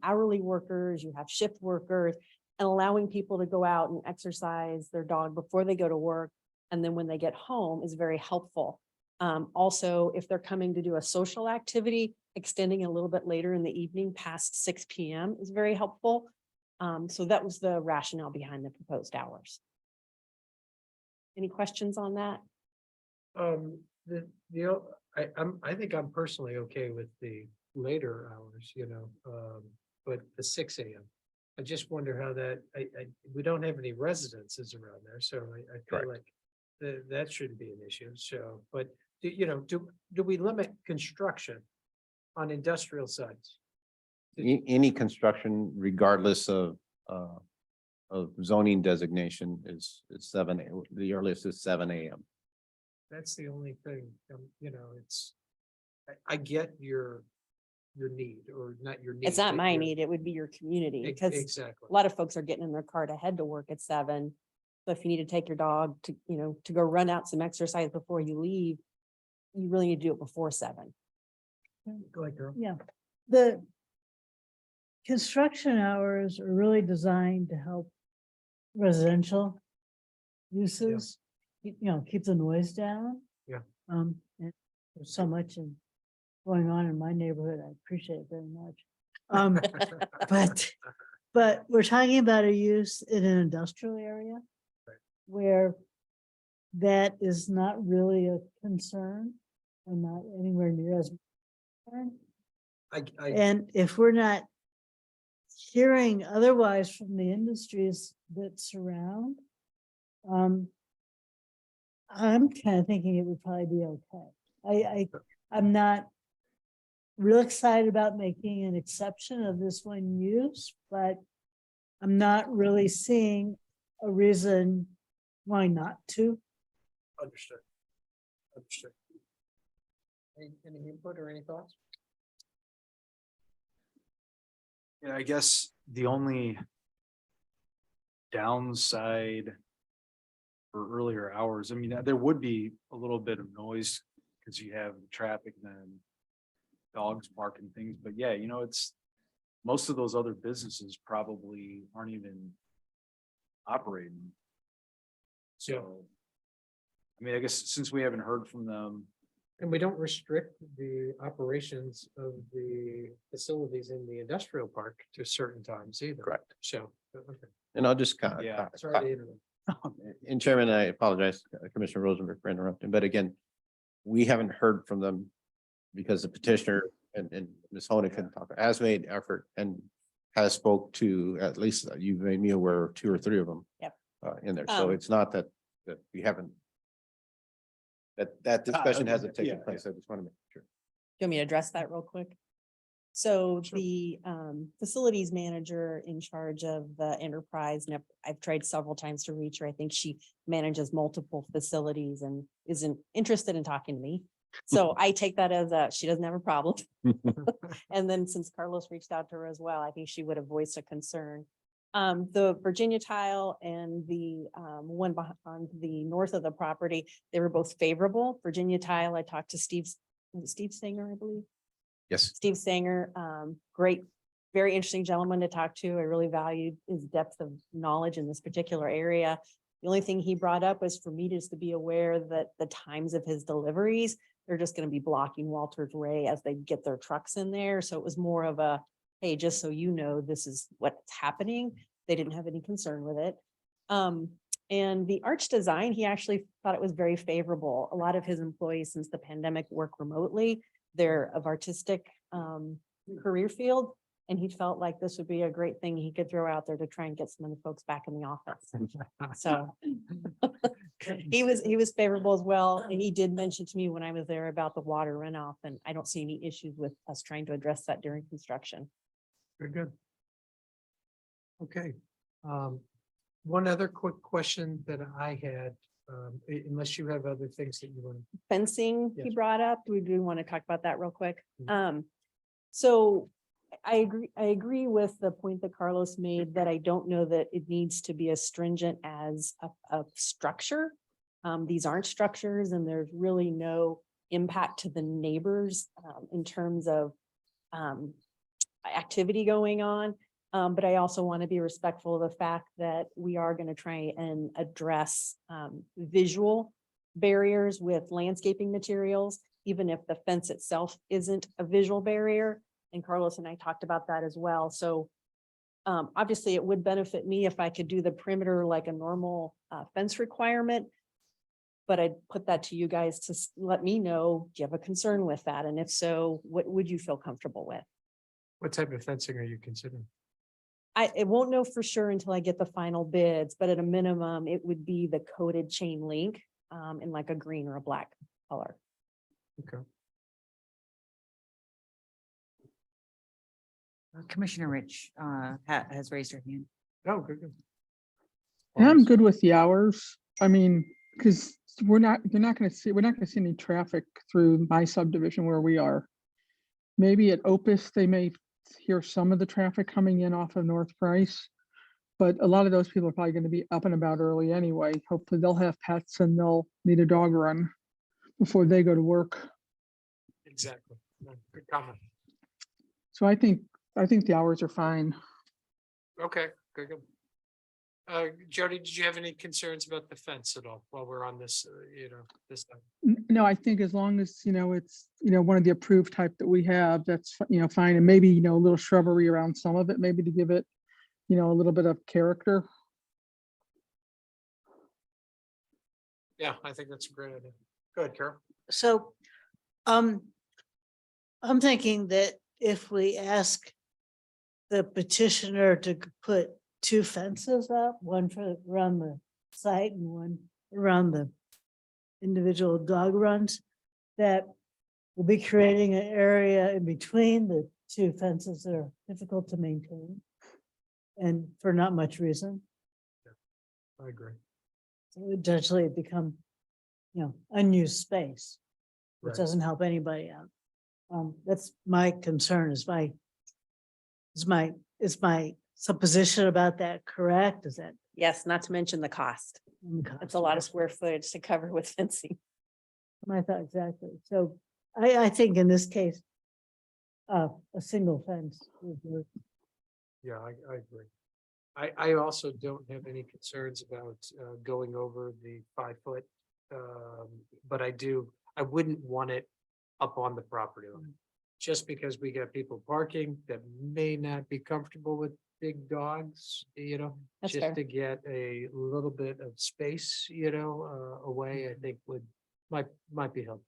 hourly workers, you have shift workers, and allowing people to go out and exercise their dog before they go to work. And then when they get home is very helpful. Also, if they're coming to do a social activity, extending a little bit later in the evening past 6 PM is very helpful. So that was the rationale behind the proposed hours. Any questions on that? I think I'm personally okay with the later hours, but the 6 AM. I just wonder how that, we don't have any residences around there, so I feel Correct. like that shouldn't be an issue, so, but do we limit construction on industrial sites? Any construction regardless of zoning designation is 7, the earliest is 7 AM. That's the only thing, I get your need or not your need. It's not but my your- need, it would be your community, Ex- because Exactly. a lot of folks are getting in their car to head to work at 7. So if you need to take your dog to, to go run out some exercise before you leave, you really need to do it before 7. Go ahead, girl. Yeah, the construction hours are really designed to help residential uses, keep the noise down. Yeah. And there's so much going on in my neighborhood. I appreciate it very much. But we're talking about a use in an industrial area Right. where that is not really a concern and not anywhere near as concern. I, And if we're not hearing otherwise from the industries that surround, I'm kind of thinking it would probably be okay. I'm not real excited about making an exception of this one use, but I'm not really seeing a reason why not to. Understood. Understood. Any input or any thoughts? Yeah, I guess the only downside for earlier hours, I mean, there would be a little bit of noise because you have traffic and then dogs barking things, but yeah, it's most of those other businesses probably aren't even operating. So, I mean, I guess since we haven't heard from them, And we don't restrict the operations of the facilities in the industrial park to certain times either. Correct. So, okay. And I'll just kind Yeah. of. Sorry to interrupt. And Chairman, I apologize, Commissioner Rosenberg, for interrupting, but again, we haven't heard from them because the petitioner and Ms. Honig can talk, has made effort and has spoke to, at least you've made me aware of 2 or 3 of them. Yep. In there, so it's not that we haven't That discussion okay, hasn't yeah, taken place. I just want to make sure. Do you want me to address that real quick? So Sure. the facilities manager in charge of the enterprise, and I've tried several times to reach her. I think she manages multiple facilities and isn't interested in talking to me. So I take that as she doesn't have a problem. And then since Carlos reached out to her as well, I think she would have voiced a concern. The Virginia tile and the one on the north of the property, they were both favorable. Virginia tile, I talked to Steve Singer, I believe. Yes. Steve Sanger, great, very interesting gentleman to talk to. I really valued his depth of knowledge in this particular area. The only thing he brought up was for me just to be aware that the times of his deliveries, they're just going to be blocking Walter's Way as they get their trucks in there. So it was more of a, hey, just so you know, this is what's happening. They didn't have any concern with it. And the arch design, he actually thought it was very favorable. A lot of his employees since the pandemic work remotely. They're of artistic career field. And he felt like this would be a great thing he could throw out there to try and get some of the folks back in the office. So he was favorable as well. And he did mention to me when I was there about the water runoff, and I don't see any issues with us trying to address that during construction. Very good. Okay. One other quick question that I had, unless you have other things that you want. Fencing he Yes. brought up, we do want to talk about that real quick. Mhm. So I agree with the point that Carlos made that I don't know that it needs to be as stringent as a structure. These aren't structures and there's really no impact to the neighbors in terms of activity going on. But I also want to be respectful of the fact that we are going to try and address visual barriers with landscaping materials, even if the fence itself isn't a visual barrier. And Carlos and I talked about that as well. So obviously it would benefit me if I could do the perimeter like a normal fence requirement. But I'd put that to you guys to let me know, do you have a concern with that? And if so, what would you feel comfortable with? What type of fencing are you considering? I won't know for sure until I get the final bids, but at a minimum, it would be the coated chain link in like a green or a black color. Okay. Commissioner Rich has raised her hand. Oh, good, good. And I'm good with the hours. I mean, because we're not gonna see any traffic through my subdivision where we are. Maybe at Opus, they may hear some of the traffic coming in off of North Price. But a lot of those people are probably gonna be up and about early anyway. Hopefully they'll have pets and they'll need a dog run before they go to work. Exactly. No, good comment. So I think the hours are fine. Okay, good, good. Jody, did you have any concerns about the fence at all while we're on this, this time? No, I think as long as, it's, one of the approved type that we have, that's, fine. And maybe, a little shrubbery around some of it, maybe to give it, a little bit of character. Yeah, I think that's a great idea. Go ahead, Carol. So, I'm thinking that if we ask the petitioner to put two fences up, one for around the site and one around the individual dog runs, that we'll be creating an area in between the two fences that are difficult to maintain and for not much reason. I agree. So it would potentially become, unused space, which Right. doesn't help anybody out. That's my concern is my supposition about that correct? Is that? Yes, not to mention the cost. It's a lot of square footage to cover with fencing. I thought exactly. So I think in this case, a single fence would work. Yeah, I agree. I also don't have any concerns about going over the 5 foot. But I wouldn't want it up on the property line. Just because we got people parking that may not be comfortable with big dogs, That's just fair. to get a little bit of space, away, I think might be helpful.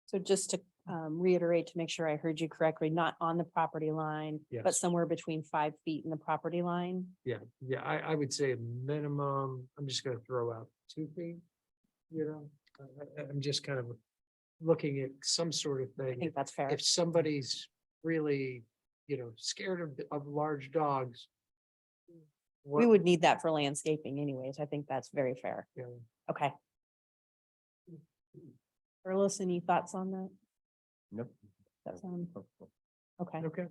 So just to reiterate, to make sure I heard you correctly, not on the property line, but Yes. somewhere between 5 feet in the property line. Yeah, I would say a minimum, I'm just gonna throw out 2 feet, I'm just kind of looking at some sort of I thing. think that's fair. If somebody's really, scared of large dogs. We what- would need that for landscaping anyways. I think that's very fair. Yeah. Okay. Carlos, any thoughts on that? Nope. That sound, okay. Okay.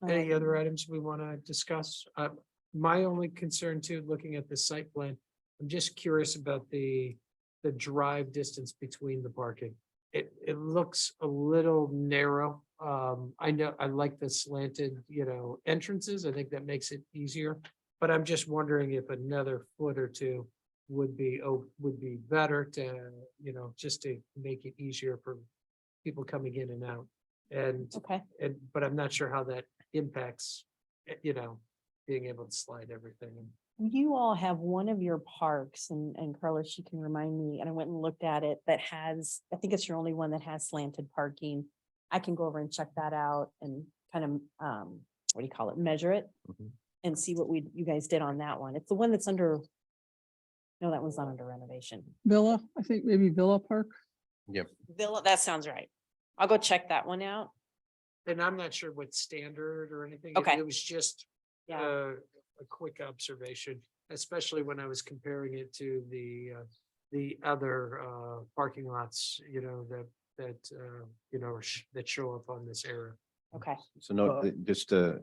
Any other items we want to discuss? My only concern too, looking at the site plan, I'm just curious about the drive distance between the parking. It looks a little narrow. I know, I like the slanted, entrances. I think that makes it easier. But I'm just wondering if another foot or two would be better to, just to make it easier for people coming in and out. Okay, But I'm not sure how that impacts, being able to slide everything. you all have one of your parks and Carlos, you can remind me, and I went and looked at it, that has, I think it's your only one that has slanted parking. I can go over and check that out and kind of, what do you call it, measure it Mhm. and see what you guys did on that one. It's the one that's under, no, that one's not under renovation. Villa, I think maybe Villa Park. Villa, that sounds right. I'll go check that one out. And I'm not sure what standard or anything. Okay. It was just Yeah, a quick observation, especially when I was comparing it to the other parking lots, that show up on this area. okay. So note, just a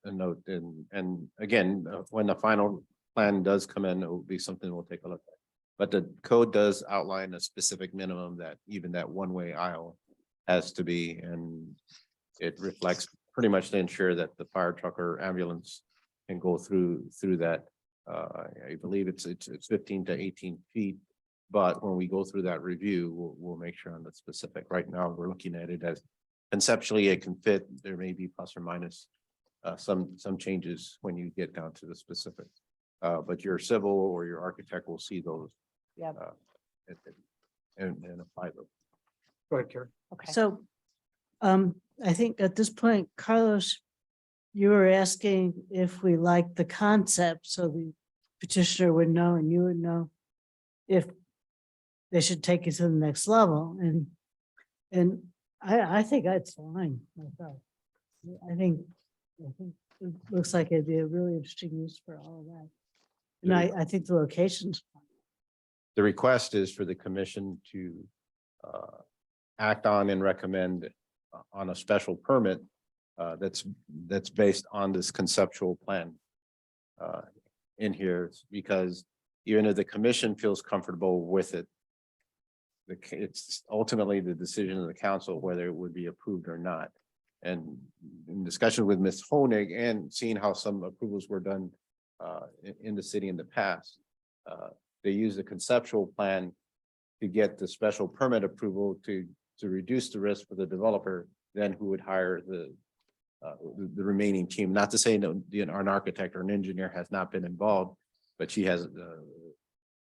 note, and again, when the final plan does come in, it will be something we'll take a look at. But the code does outline a specific minimum that even that one-way aisle has to be, and it reflects pretty much to ensure that the fire truck or ambulance can go through that. I believe it's 15 to 18 feet. But when we go through that review, we'll make sure on the specific. Right now, we're looking at it as conceptually it can fit. There may be plus or minus some changes when you get down to the specific. But your civil or your architect will see those. Yeah. And apply them. Go ahead, Karen. Okay. So, I think at this point, Carlos, you were asking if we like the concept, so the petitioner would know and you would know if they should take it to the next level, and I think that's fine myself. I think it looks like it'd be a really interesting use for all of that. And I think the location's fine. The request is for the commission to act on and recommend on a special permit that's based on this conceptual plan in here, because even if the commission feels comfortable with it, it's ultimately the decision of the council whether it would be approved or not. And in discussion with Ms. Honig and seeing how some approvals were done in the city in the past, they use the conceptual plan to get the special permit approval to reduce the risk for the developer, then who would hire the remaining team. Not to say that an architect or an engineer has not been involved, but she has,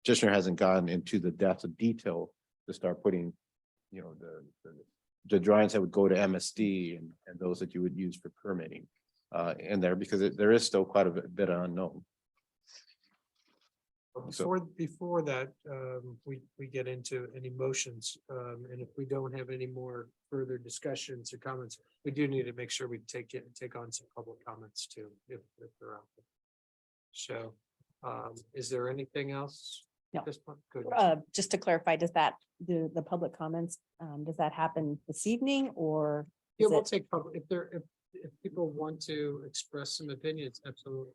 petitioner hasn't gone into the depth of detail to start putting, the drawings that would go to MSD and those that you would use for permitting in there, because there is still quite a bit unknown. Before that, we get into any motions, and if we don't have any more further discussions or comments, we do need to make sure we take on some public comments too, if they're out there. So, is there anything else? No. at this point? Good. Just to clarify, does that, the public comments, does that happen this evening or? Yeah, is we'll it- take public, if people want to express some opinions, absolutely.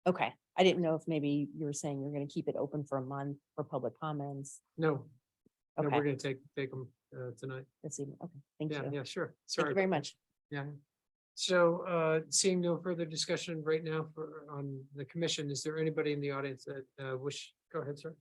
Okay, I didn't know if maybe you were saying you're gonna keep it open for a month for public comments No, we're Okay. gonna take them tonight. this evening. Okay, thank Yeah, you. yeah, sure. Thank Sorry. you very about that. much. Yeah. So seeing no further discussion right now on the commission, is there anybody in the audience that go ahead, sir?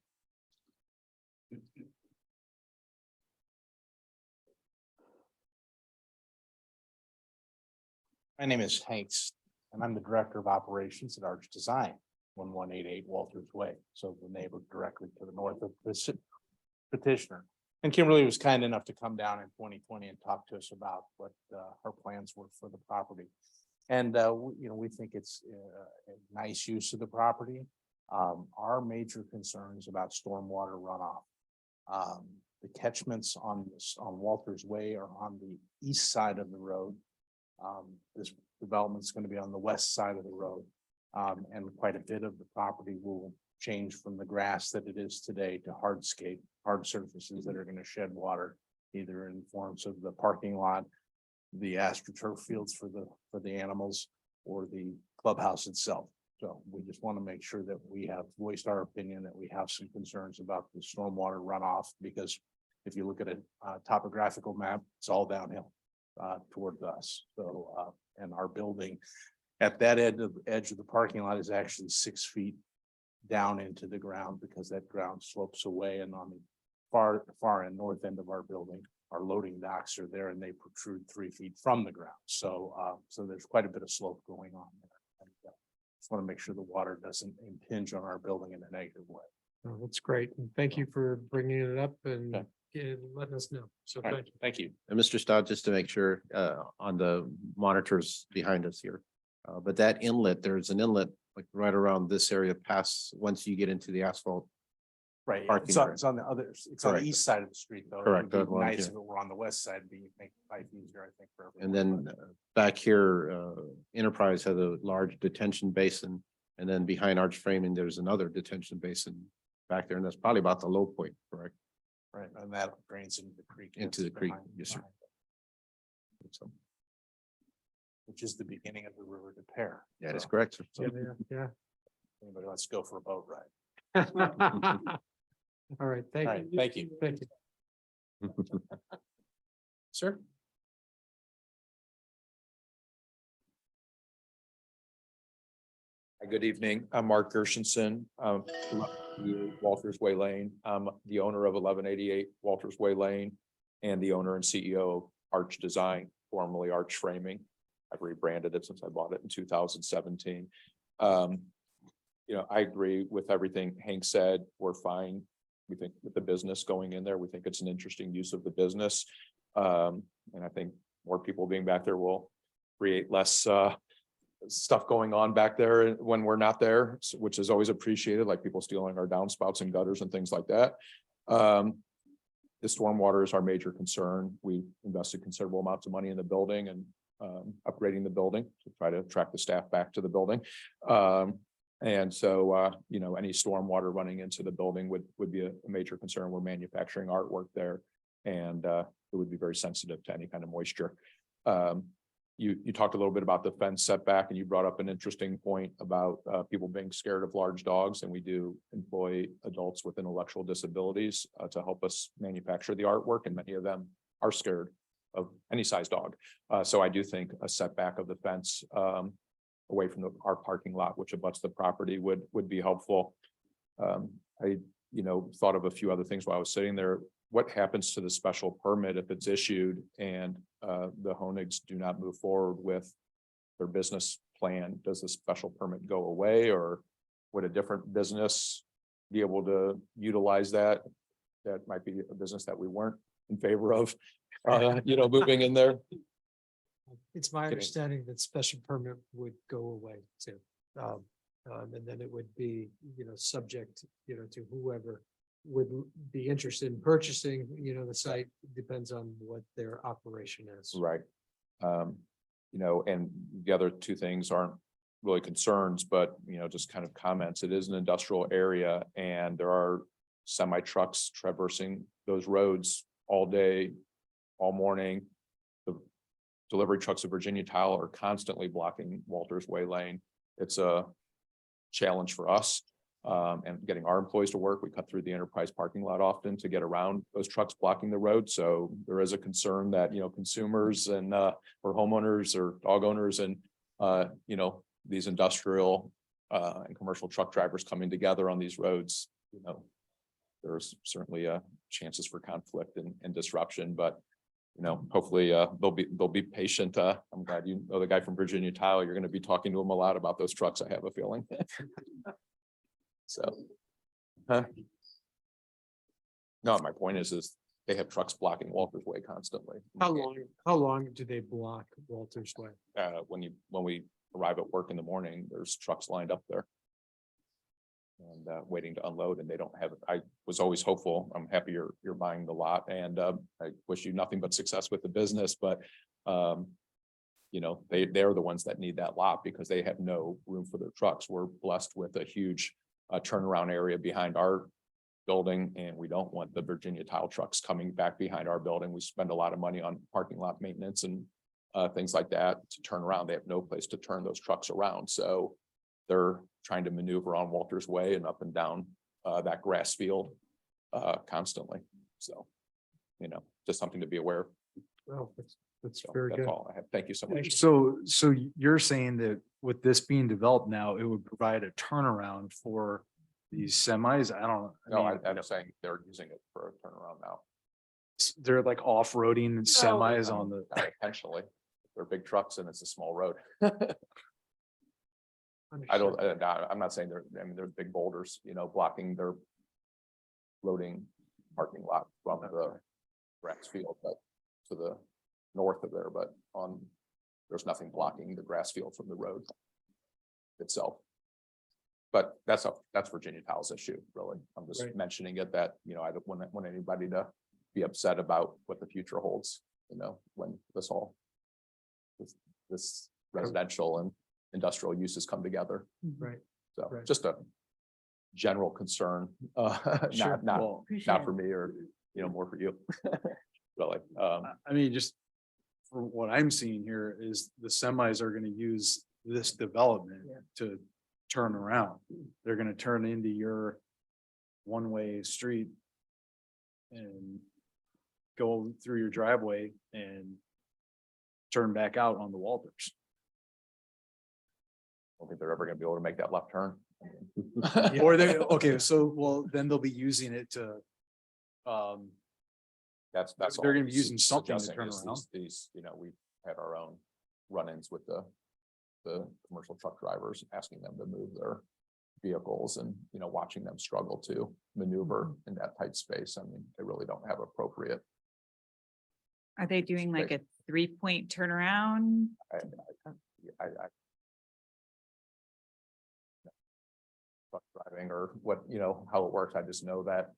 My name is Hanks, and I'm the Director of Operations at Arch Design, 1188 Walters Way, so the neighbor directly to the north of this petitioner. And Kimberly was kind enough to come down in 2020 and talk to us about what her plans were for the property. And we think it's a nice use of the property. Our major concerns about stormwater runoff. The catchments on this, on Walters Way are on the east side of the road. This development is going to be on the west side of the road. And quite a bit of the property will change from the grass that it is today to hardscape, hard surfaces that are going to shed water, either in forms of the parking lot, the astroturf fields for the animals, or the clubhouse itself. So we just want to make sure that we have voiced our opinion, that we have some concerns about the stormwater runoff, because if you look at a topographical map, it's all downhill towards us. So, and our building at that edge of the parking lot is actually 6 feet down into the ground, because that ground slopes away, and on the far and north end of our building, our loading docks are there and they protrude 3 feet from the ground. So, so there's quite a bit of slope going on there. And, just want to make sure the water doesn't impinge on our building in a negative way. Oh, that's great. And thank you for bringing it up and letting us know. So All right, thank you. thank you. And Mr. Stout, just to make sure, on the monitors behind us here. But that inlet, there's an inlet like right around this area past, once you get into the asphalt. Right, yeah, Parking it's on, area. it's on the other, it's on the Correct. east side of the street, though. It Correct, would be that one, nice yeah. if it were on the west side, be make life easier, I think, for And everyone. then back here, Enterprise has a large detention basin. And then behind arch framing, there's another detention basin back there. And that's probably about the low point, correct? Right, and that drains into the creek. Into that's the creek, behind- yes, sir. behind it, So, Which is the beginning of the river to Pear. yeah, that's So, correct. sir. Yeah. Anybody wants to go for a boat ride? All right, thank All right, you. thank you. Thank you. Sir? Hi, good evening. I'm Mark Gershenson, 1188 Walters Way Lane. I'm the owner of 1188 Walters Way Lane and the owner and CEO of Arch Design, formerly Arch Framing. I've rebranded it since I bought it in 2017. You know, I agree with everything Hank said. We're fine. We think with the business going in there, we think it's an interesting use of the business. And I think more people being back there will create less stuff going on back there when we're not there, which is always appreciated, like people stealing our downspouts and gutters and things like that. The stormwater is our major concern. We invested considerable amounts of money in the building and upgrading the building to try to attract the staff back to the building. And so, you know, any stormwater running into the building would be a major concern. We're manufacturing artwork there, and it would be very sensitive to any kind of moisture. You talked a little bit about the fence setback, and you brought up an interesting point about people being scared of large dogs, and we do employ adults with intellectual disabilities to help us manufacture the artwork, and many of them are scared of any size dog. So I do think a setback of the fence away from our parking lot, which abuts the property, would be helpful. I, you know, thought of a few other things while I was sitting there. What happens to the special permit if it's issued and the Honigs do not move forward with their business plan? Does the special permit go away, or would a different business be able to utilize that? That might be a business that we weren't in favor of, you know, moving in there. It's my Kidding. understanding that special permit would go away too. And then it would be, you know, subject, you know, to whoever would be interested in purchasing, you know, the site. Depends on what their operation is. Right. You know, and the other two things aren't really concerns, but, you know, just kind of comments. It is an industrial area and there are semi trucks traversing those roads all day, all morning. The delivery trucks of Virginia Tile are constantly blocking Walters Way Lane. It's a challenge for us. And getting our employees to work. We cut through the Enterprise parking lot often to get around those trucks blocking the road. So there is a concern that, you know, consumers and or homeowners or dog owners and you know, these industrial and commercial truck drivers coming together on these roads, you know, there's certainly chances for conflict and disruption, but you know, hopefully they'll be patient. I'm glad you know the guy from Virginia Tile. You're going to be talking to him a lot about those trucks, I have a feeling. So, no, my point is they have trucks blocking Walters Way constantly. How long do they block Walters Way? When we arrive at work in the morning, there's trucks lined up there. and waiting to unload, and they don't have it. I was always hopeful. I'm happy you're buying the lot, and I wish you nothing but success with the business, but you know, they're the ones that need that lot because they have no room for their trucks. We're blessed with a huge turnaround area behind our building, and we don't want the Virginia tile trucks coming back behind our building. We spend a lot of money on parking lot maintenance and things like that to turn around. They have no place to turn those trucks around. So they're trying to maneuver on Walters Way and up and down that grass field constantly. So, you know, just something to be aware of. Well, that's So very that's good. all I have. Thank you so much. So you're saying that with this being developed now, it would provide a turnaround for these semis? I don't know. No, mean, I'm saying they're using it for a turnaround now. they're like off-roading semis on the, Potentially, they're big trucks and it's a small road. I'm not saying they're big boulders, you know, blocking their loading parking lot from the grass field, but to the north of there, but there's nothing blocking the grass field from the road itself. But that's Virginia Tile's issue, really. I'm just Right. mentioning it that, you know, I don't want anybody to be upset about what the future holds, you know, when this residential and industrial uses come together. right. So Right. just a general concern, Sure. not Well, for me or, you know, more for you. Really. I mean, just from what I'm seeing here is the semis are gonna use this development to turn around. They're gonna turn into your one-way street and go through your driveway and turn back out on the Walters. I don't think they're ever gonna be able to make that left turn. Or they, okay, so, well, then they'll be using it to, That's They're all gonna be using something to suggesting turn is around. These, you know, we've had our own run-ins with the commercial truck drivers, asking them to move their vehicles and, you know, watching them struggle to maneuver in that tight space. I mean, they really don't have appropriate. Are they doing like a 3-point turnaround? I truck driving or what, you know, how it works. I just know that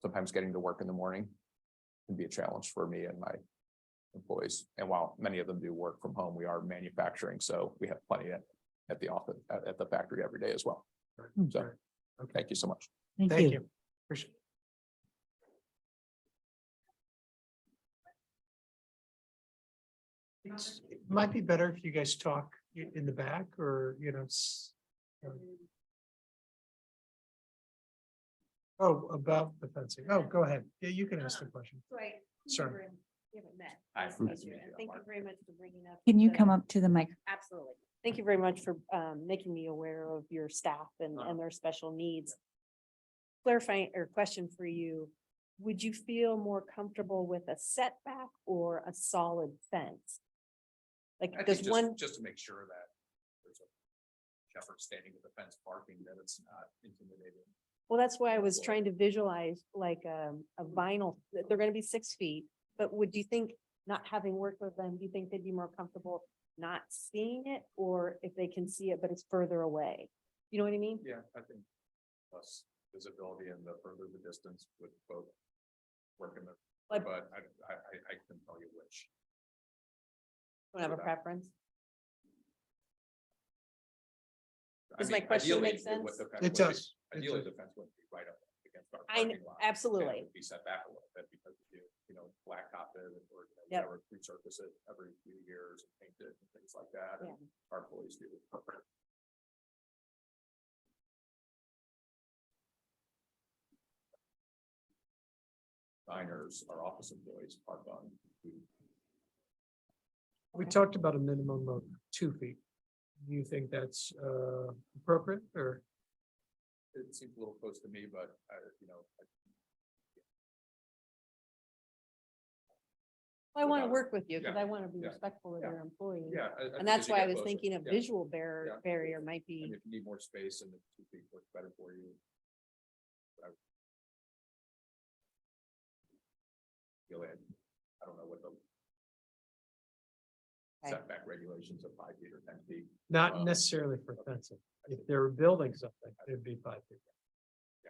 sometimes getting to work in the morning can be a challenge for me and my employees. And while many of them do work from home, we are manufacturing, so we have plenty at the office, at the factory every day as well. So, thank you so much. Thank you. Appreciate it. It might be better if you guys talk in the back or, you know, oh, about the fencing. Oh, go ahead. Yeah, you can ask the question. Right. Sorry. We haven't met. Hi. Nice to meet you, and thank you very much for bringing up. Can you the- come up to the mic? Absolutely. Thank you very much for making me aware of your staff and their special needs. Clarifying or question for you, would you feel more comfortable with a setback or a solid fence? Like, does one, Just to make sure that there's a shepherd standing with the fence barking, that it's not intimidating. well, that's why I was trying to visualize like a vinyl, they're gonna be 6 feet, but would you think, not having worked with them, do you think they'd be more comfortable not seeing it, or if they can see it, but it's further away? You know what I mean? Yeah, I think less visibility and the further the distance would both work in the, But- but I can tell you which. Don't have a that. preference? I Does my mean, question ideally, make sense? the fence It would be- does. Ideally, the fence would be right up against our I kn- parking lot. and it absolutely. would Be set back a little bit because you know, blacktop it or Yep. whatever, resurface it every few years and paint it and things like that. And our employees do. Diners, our office employees park on. We talked about a minimum of 2 feet. Do you think that's appropriate or? It seems a little close to me, but you know. I want to without- work with you because yeah, I want to be yeah, respectful of yeah. your employees. Yeah. And that's why I was thinking a visual barrier might I be, mean, if you need more space and the 2 feet works better for you. I don't know what the Okay. setback regulations of 5 feet or 10 feet. Not necessarily for fencing. If they're building something, it'd be 5 feet.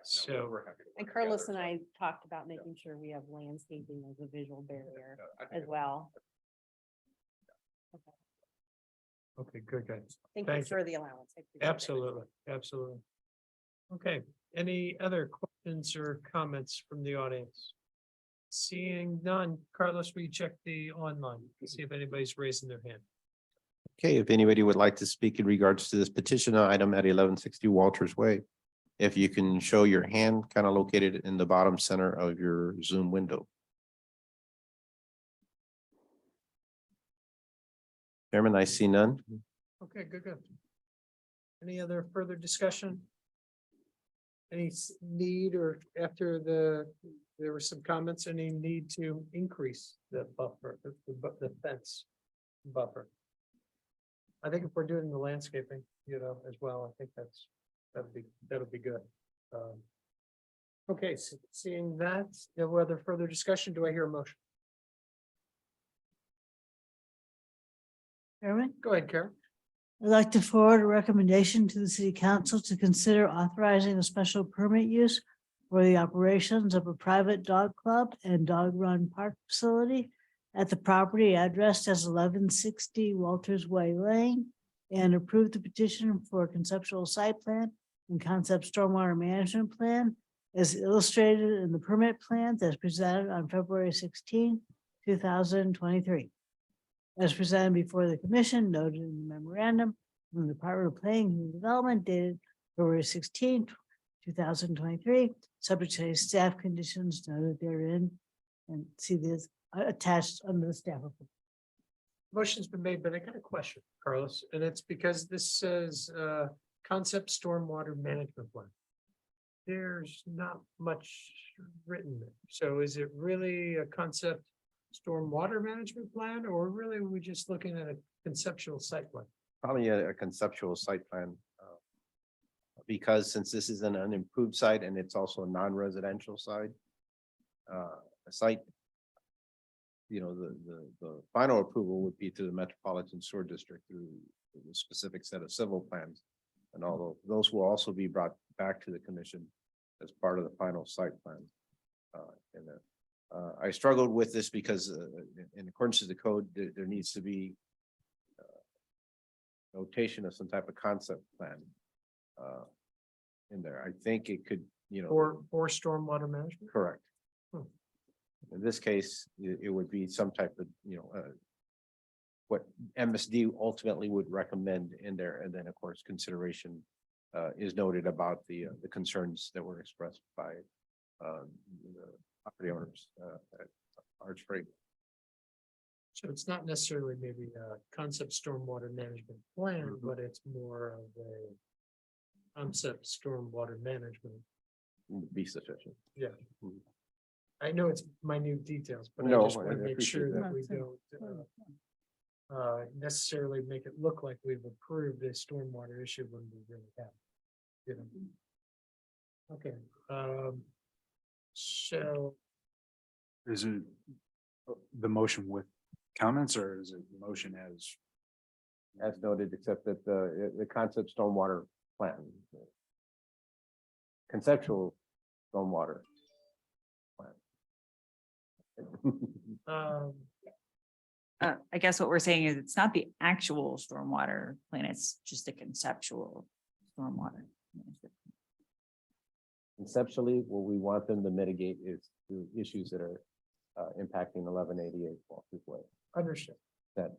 So, And Carlos and I talked about making sure we have landscaping as a visual barrier as well. okay, good, good. Thank you Thank you. for the allowance. I appreciate it. Absolutely, absolutely. Okay, any other questions or comments from the audience? Seeing none, Carlos, will you check the online, see if anybody's raising their hand? Okay, if anybody would like to speak in regards to this petition item at 1160 Walters Way, if you can show your hand kind of located in the bottom center of your Zoom window. Chairman, I see none. Okay, good, good. Any other further discussion? Any need or after there were some comments, any need to increase the buffer, the fence buffer? I think if we're doing the landscaping, as well, I think that'll be good. Okay, so seeing that, no other further discussion, do I hear a motion? Chairman, Go ahead, Karen. I'd like to forward a recommendation to the city council to consider authorizing a special permit use for the operations of a private dog club and dog run park facility at the property addressed as 1160 Walters Way Lane, and approve the petition for a conceptual site plan and concept stormwater management plan as illustrated in the permit plans as presented on February 16, 2023. As presented before the commission, noted in the memorandum from the Department of Planning and Development dated February 16, 2023, subject to any staff conditions noted therein, and see this attached under the staff report. Motion's been made, but I got a question, Carlos, and it's because this says concept stormwater management plan. There's not much written there. So is it really a concept stormwater management plan, or really are we just looking at a conceptual site plan? Probably a conceptual site plan. Because since this is an unimproved site and it's also a non-residential site, a site, the final approval would be to the Metropolitan Sewer District through the specific set of civil plans. And although those will also be brought back to the commission as part of the final site plan. I struggled with this because in accordance to the code, there needs to be notation of some type of concept plan in there. I think it could, For stormwater management? correct. Hmm. In this case, it would be some type of, what MSD ultimately would recommend in there. And then, of course, consideration is noted about the concerns that were expressed by the property owners at Arch Freight. So it's not necessarily maybe a concept stormwater management plan, but it's more of a concept stormwater management. Would be sufficient. Yeah. Mhm. I know it's minute details, but I No, just want I to make sure appreciate that we don't necessarily make it look like we've approved a stormwater issue when we really have. Okay, so Is it the motion with comments or is it the motion as? As noted, except that the concept stormwater plan. Conceptual stormwater. plan. I guess what we're saying is it's not the actual stormwater plan, it's just a conceptual stormwater. management. Conceptually, what we want them to mitigate is the issues that are impacting 1188 Walters Way. understood. That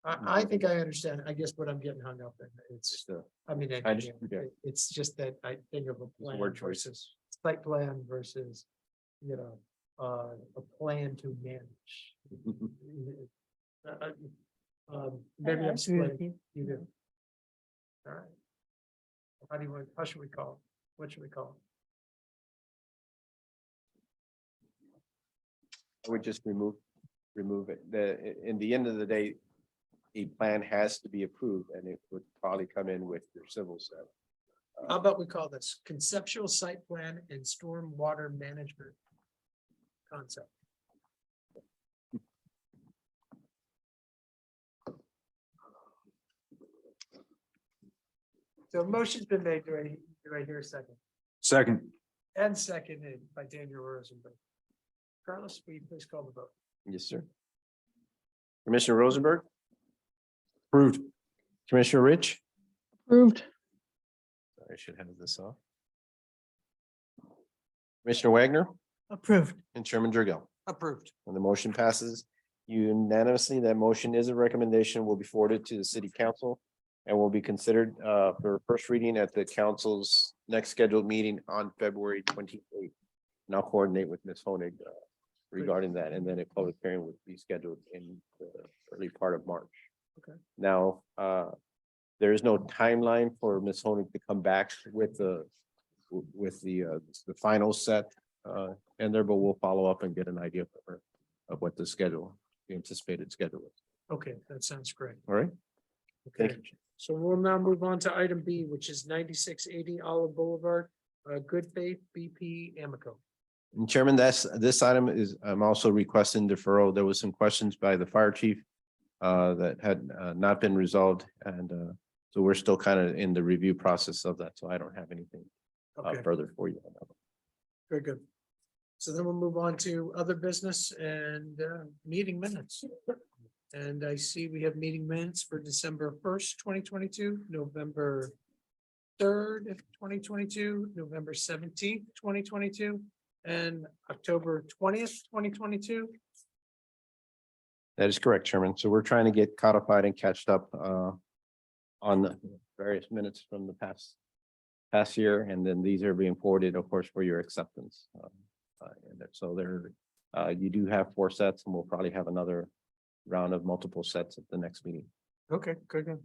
I think I understand. I guess what I'm getting hung up in, it's, just a I mean, I just- yeah, it's just that I think of a plan word choice. versus site plan versus, a plan to manage. Maybe I'm I agree with splitting. you. You do. All right. How should we call it? What should we call I would just remove it. In the end of the day, a plan has to be approved and it would probably come in with your civil set. it? How about we call this conceptual site plan and stormwater management concept? So a motion's been made. Do I hear a second? Second. And seconded by Daniel Rosenberg. Carlos, will you please call the vote? Yes, sir. Commissioner Rosenberg, Approved. Commissioner Rich. Approved. I should have this off. Commissioner Wagner Approved. and Chairman Dragell. Approved. When the motion passes unanimously, that motion is a recommendation, will be forwarded to the city council and will be considered for first reading at the council's next scheduled meeting on February 28th. And I'll coordinate with Ms. Honig regarding that, and then a public hearing would be scheduled in the early part of March. Okay. Now, there is no timeline for Ms. Honig to come back with the final set in there, but we'll follow up and get an idea from her of what the anticipated schedule is. Okay, that sounds great. All right. Okay, so we'll now move on to item B, which is 9680 Olive Boulevard, Good Faith BP Amico. And Chairman, this item is, I'm also requesting deferral. There was some questions by the fire chief that had not been resolved, and so we're still kind of in the review process of that. So I don't have anything Okay, further for you. very good. So then we'll move on to other business and meeting minutes. And I see we have meeting minutes for December 1st, 2022, November 3rd, 2022, November 17th, 2022, and October 20th, 2022. That is correct, Chairman. So we're trying to get codified and catched up on the various minutes from the past year, and then these are being forwarded, of course, for your acceptance. So there, you do have 4 sets, and we'll probably have another round of multiple sets at the next meeting. Okay, good.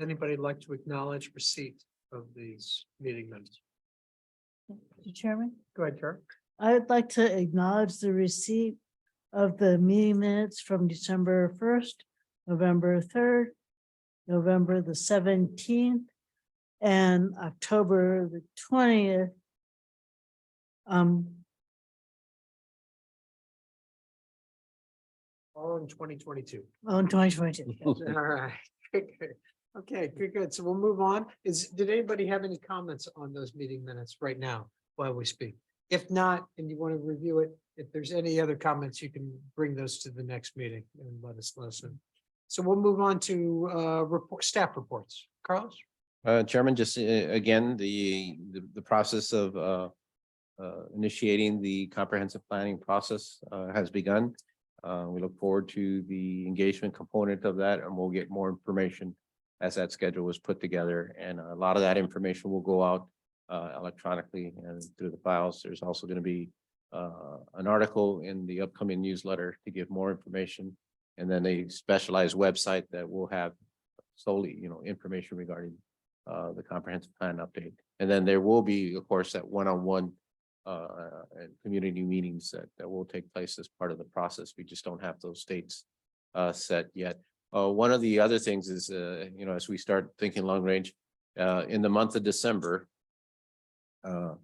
Anybody like to acknowledge receipt of these meeting minutes? Mr. Chairman, Go ahead, Kurt. I would like to acknowledge the receipt of the meeting minutes from December 1st, November 3rd, November the 17th, and October the 20th. All in 2022. On 2022. All right. Okay, good. So we'll move on. Did anybody have any comments on those meeting minutes right now while we speak? If not, and you want to review it, if there's any other comments, you can bring those to the next meeting and let us listen. So we'll move on to staff reports. Carlos? Chairman, just again, the process of initiating the comprehensive planning process has begun. We look forward to the engagement component of that, and we'll get more information as that schedule was put together. And a lot of that information will go out electronically and through the files. There's also going to be an article in the upcoming newsletter to give more information, and then a specialized website that will have solely, information regarding the comprehensive plan update. And then there will be, of course, that one-on-one and community meetings that will take place as part of the process. We just don't have those dates set yet. One of the other things is, as we start thinking long range, in the month of December, the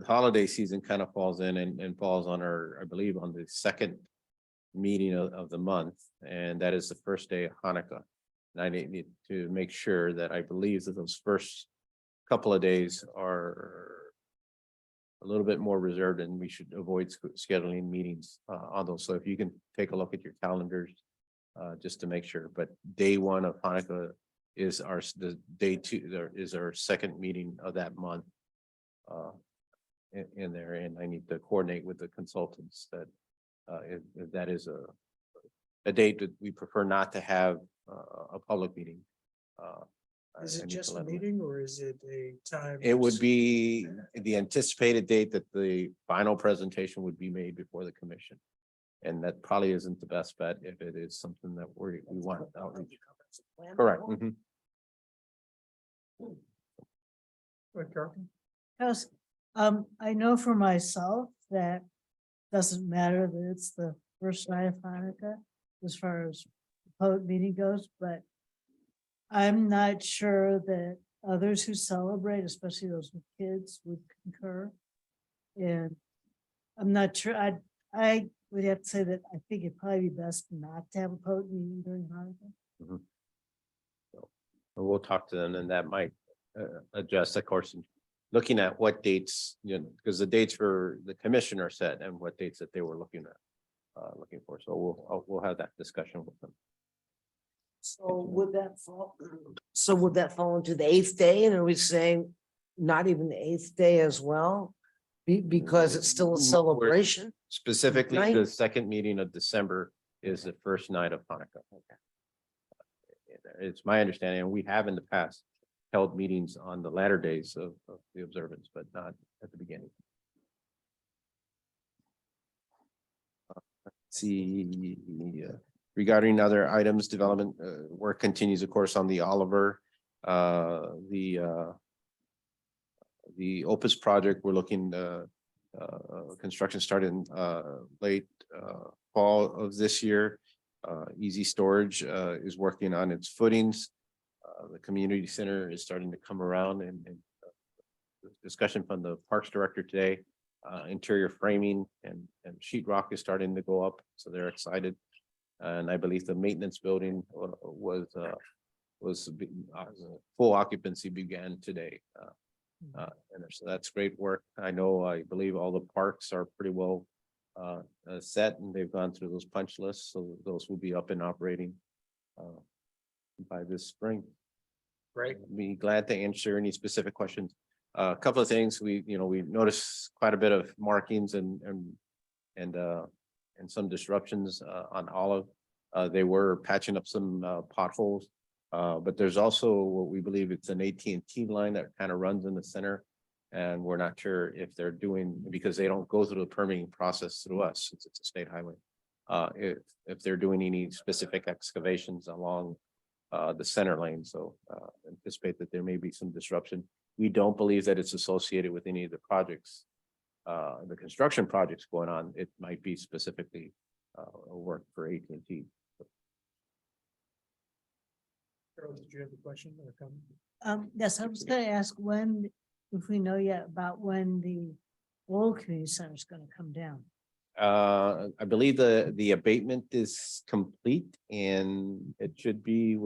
holiday season kind of falls in and falls on I believe on the second meeting of the month, and that is the first day of Hanukkah. And I need to make sure that I believe that those first couple of days are a little bit more reserved, and we should avoid scheduling meetings on those. So if you can take a look at your calendars just to make sure. But day 1 of Hanukkah is day 2. There is our second meeting of that month in there, and I need to coordinate with the consultants that if that is a date that we prefer not to have a public meeting. Is I it need just to a let them know. meeting or is it a time? It would be the anticipated date that the final presentation would be made before the commission. And that probably isn't the best bet if it is something that we want outreach. Correct. Mhm. Good, Carl. Because I know for myself that doesn't matter that it's the first night of Hanukkah as far as the public meeting goes, but I'm not sure that others who celebrate, especially those with kids, would concur. And I'm not sure, I would have to say that I think it'd probably be best not to have a public meeting during Hanukkah. we'll talk to them and that might adjust, of course, and looking at what dates, because the dates for the commissioner set and what dates that they were looking for. So we'll have that discussion with them. So would that fall, into the 8th day? And are we saying not even the 8th day as well? Because it's still a celebration? Specifically, Right. the second meeting of December is the first night of Hanukkah. It's my understanding, and we have in the past held meetings on the latter days of the observance, but not at the beginning. See, regarding other items, development work continues, of course, on the Oliver. The Opus project, we're looking, construction started in late fall of this year. Easy Storage is working on its footings. The community center is starting to come around and discussion from the Parks Director today. Interior framing and sheetrock is starting to go up, so they're excited. And I believe the maintenance building was full occupancy began today. And so that's great work. I believe all the parks are pretty well set and they've gone through those punch lists, so those will be up and operating by this spring. Great. Be glad to answer any specific questions. A couple of things we noticed quite a bit of markings and some disruptions on Olive. They were patching up some potholes, but there's also what we believe it's an AT&T line that kind of runs in the center. And we're not sure if they're doing, because they don't go through the permitting process through us, since it's a state highway. If they're doing any specific excavations along the center lane, so anticipate that there may be some disruption. We don't believe that it's associated with any of the projects, the construction projects going on. It might be specifically a work for AT&T. Carol, did you have a question or comment? Yes, I was gonna ask when, if we know yet about when the old community center is gonna come down. I believe the abatement is complete and it should be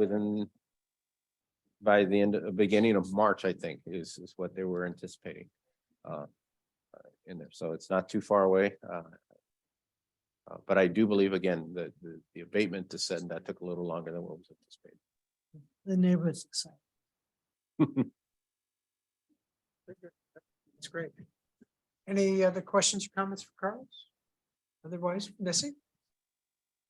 by the beginning of March, I think, is what they were anticipating. In there, so it's not too far away. But I do believe again that the abatement to send that took a little longer than what was anticipated. The neighborhood's excited. That's great. Any other questions or comments for Carlos? Otherwise, Missy?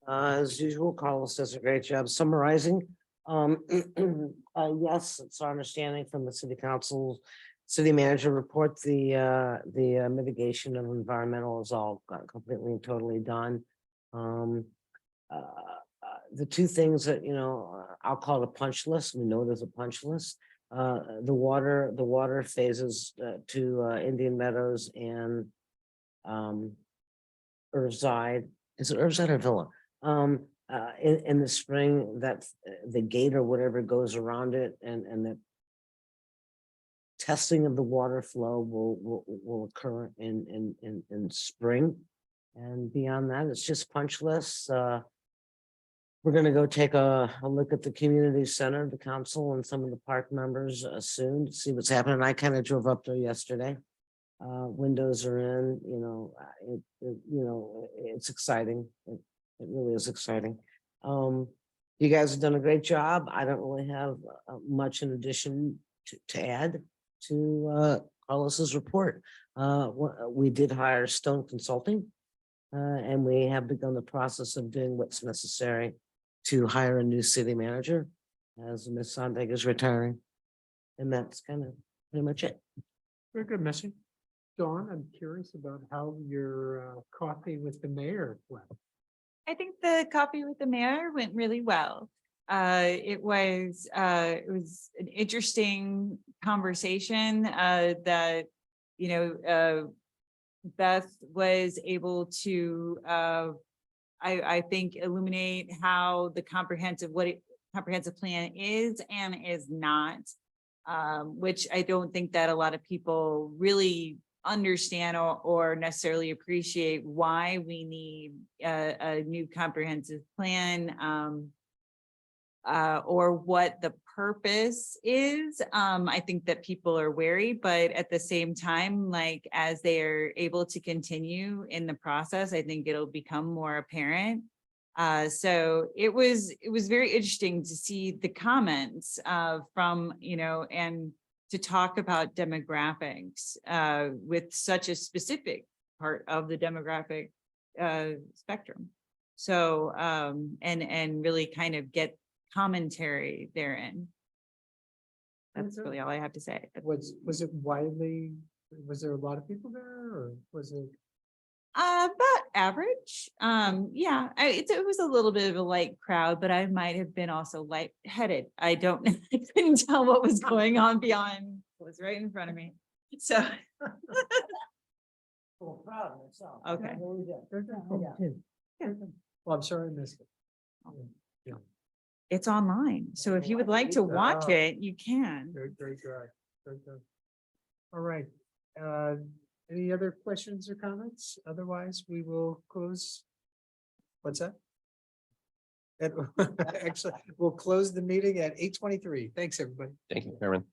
As usual, Carlos does a great job summarizing. Yes, it's our understanding from the city council, city manager report, the mitigation of environmental is all completely and totally done. The two things that, I'll call it a punch list. We know there's a punch list. The water phases to Indian Meadows and Earthside. Is it Earthside or Villa? In the spring, that the gate or whatever goes around it, and the testing of the water flow will occur in spring. And beyond that, it's just punch lists. We're gonna go take a look at the community center, the council, and some of the park members soon to see what's happening. I kind of drove up there yesterday. Windows are in, it's exciting. It really is exciting. You guys have done a great job. I don't really have much in addition to add to Carlos's report. We did hire Stone Consulting, and we have begun the process of doing what's necessary to hire a new city manager as Ms. Sondag is retiring. And that's kind of pretty much it. Very good, Missy. Dawn, I'm curious about how your coffee with the mayor went. I think the coffee with the mayor went really well. It was an interesting conversation that, Beth was able to, I think, illuminate how the comprehensive plan is and is not, which I don't think that a lot of people really understand or necessarily appreciate why we need a new comprehensive plan. or what the purpose is. I think that people are wary, but at the same time, like as they are able to continue in the process, I think it'll become more apparent. So it was very interesting to see the comments from, and to talk about demographics with such a specific part of the demographic spectrum. So, and really kind of get commentary therein. That's really all I have to say. Was it widely, was there a lot of people there or was it? About average. Yeah, it was a little bit of a light crowd, but I might have been also lightheaded. I don't, I couldn't tell what was going on beyond what was right in front of me. So, okay. Well, I'm sorry I missed it. It's online. So if you would like to watch Oh. it, you can. Very good. Very good. All right. Any other questions or comments? Otherwise, we will close. What's that? Actually, we'll close the meeting at 8:23. Thanks, everybody. Thank you, Chairman.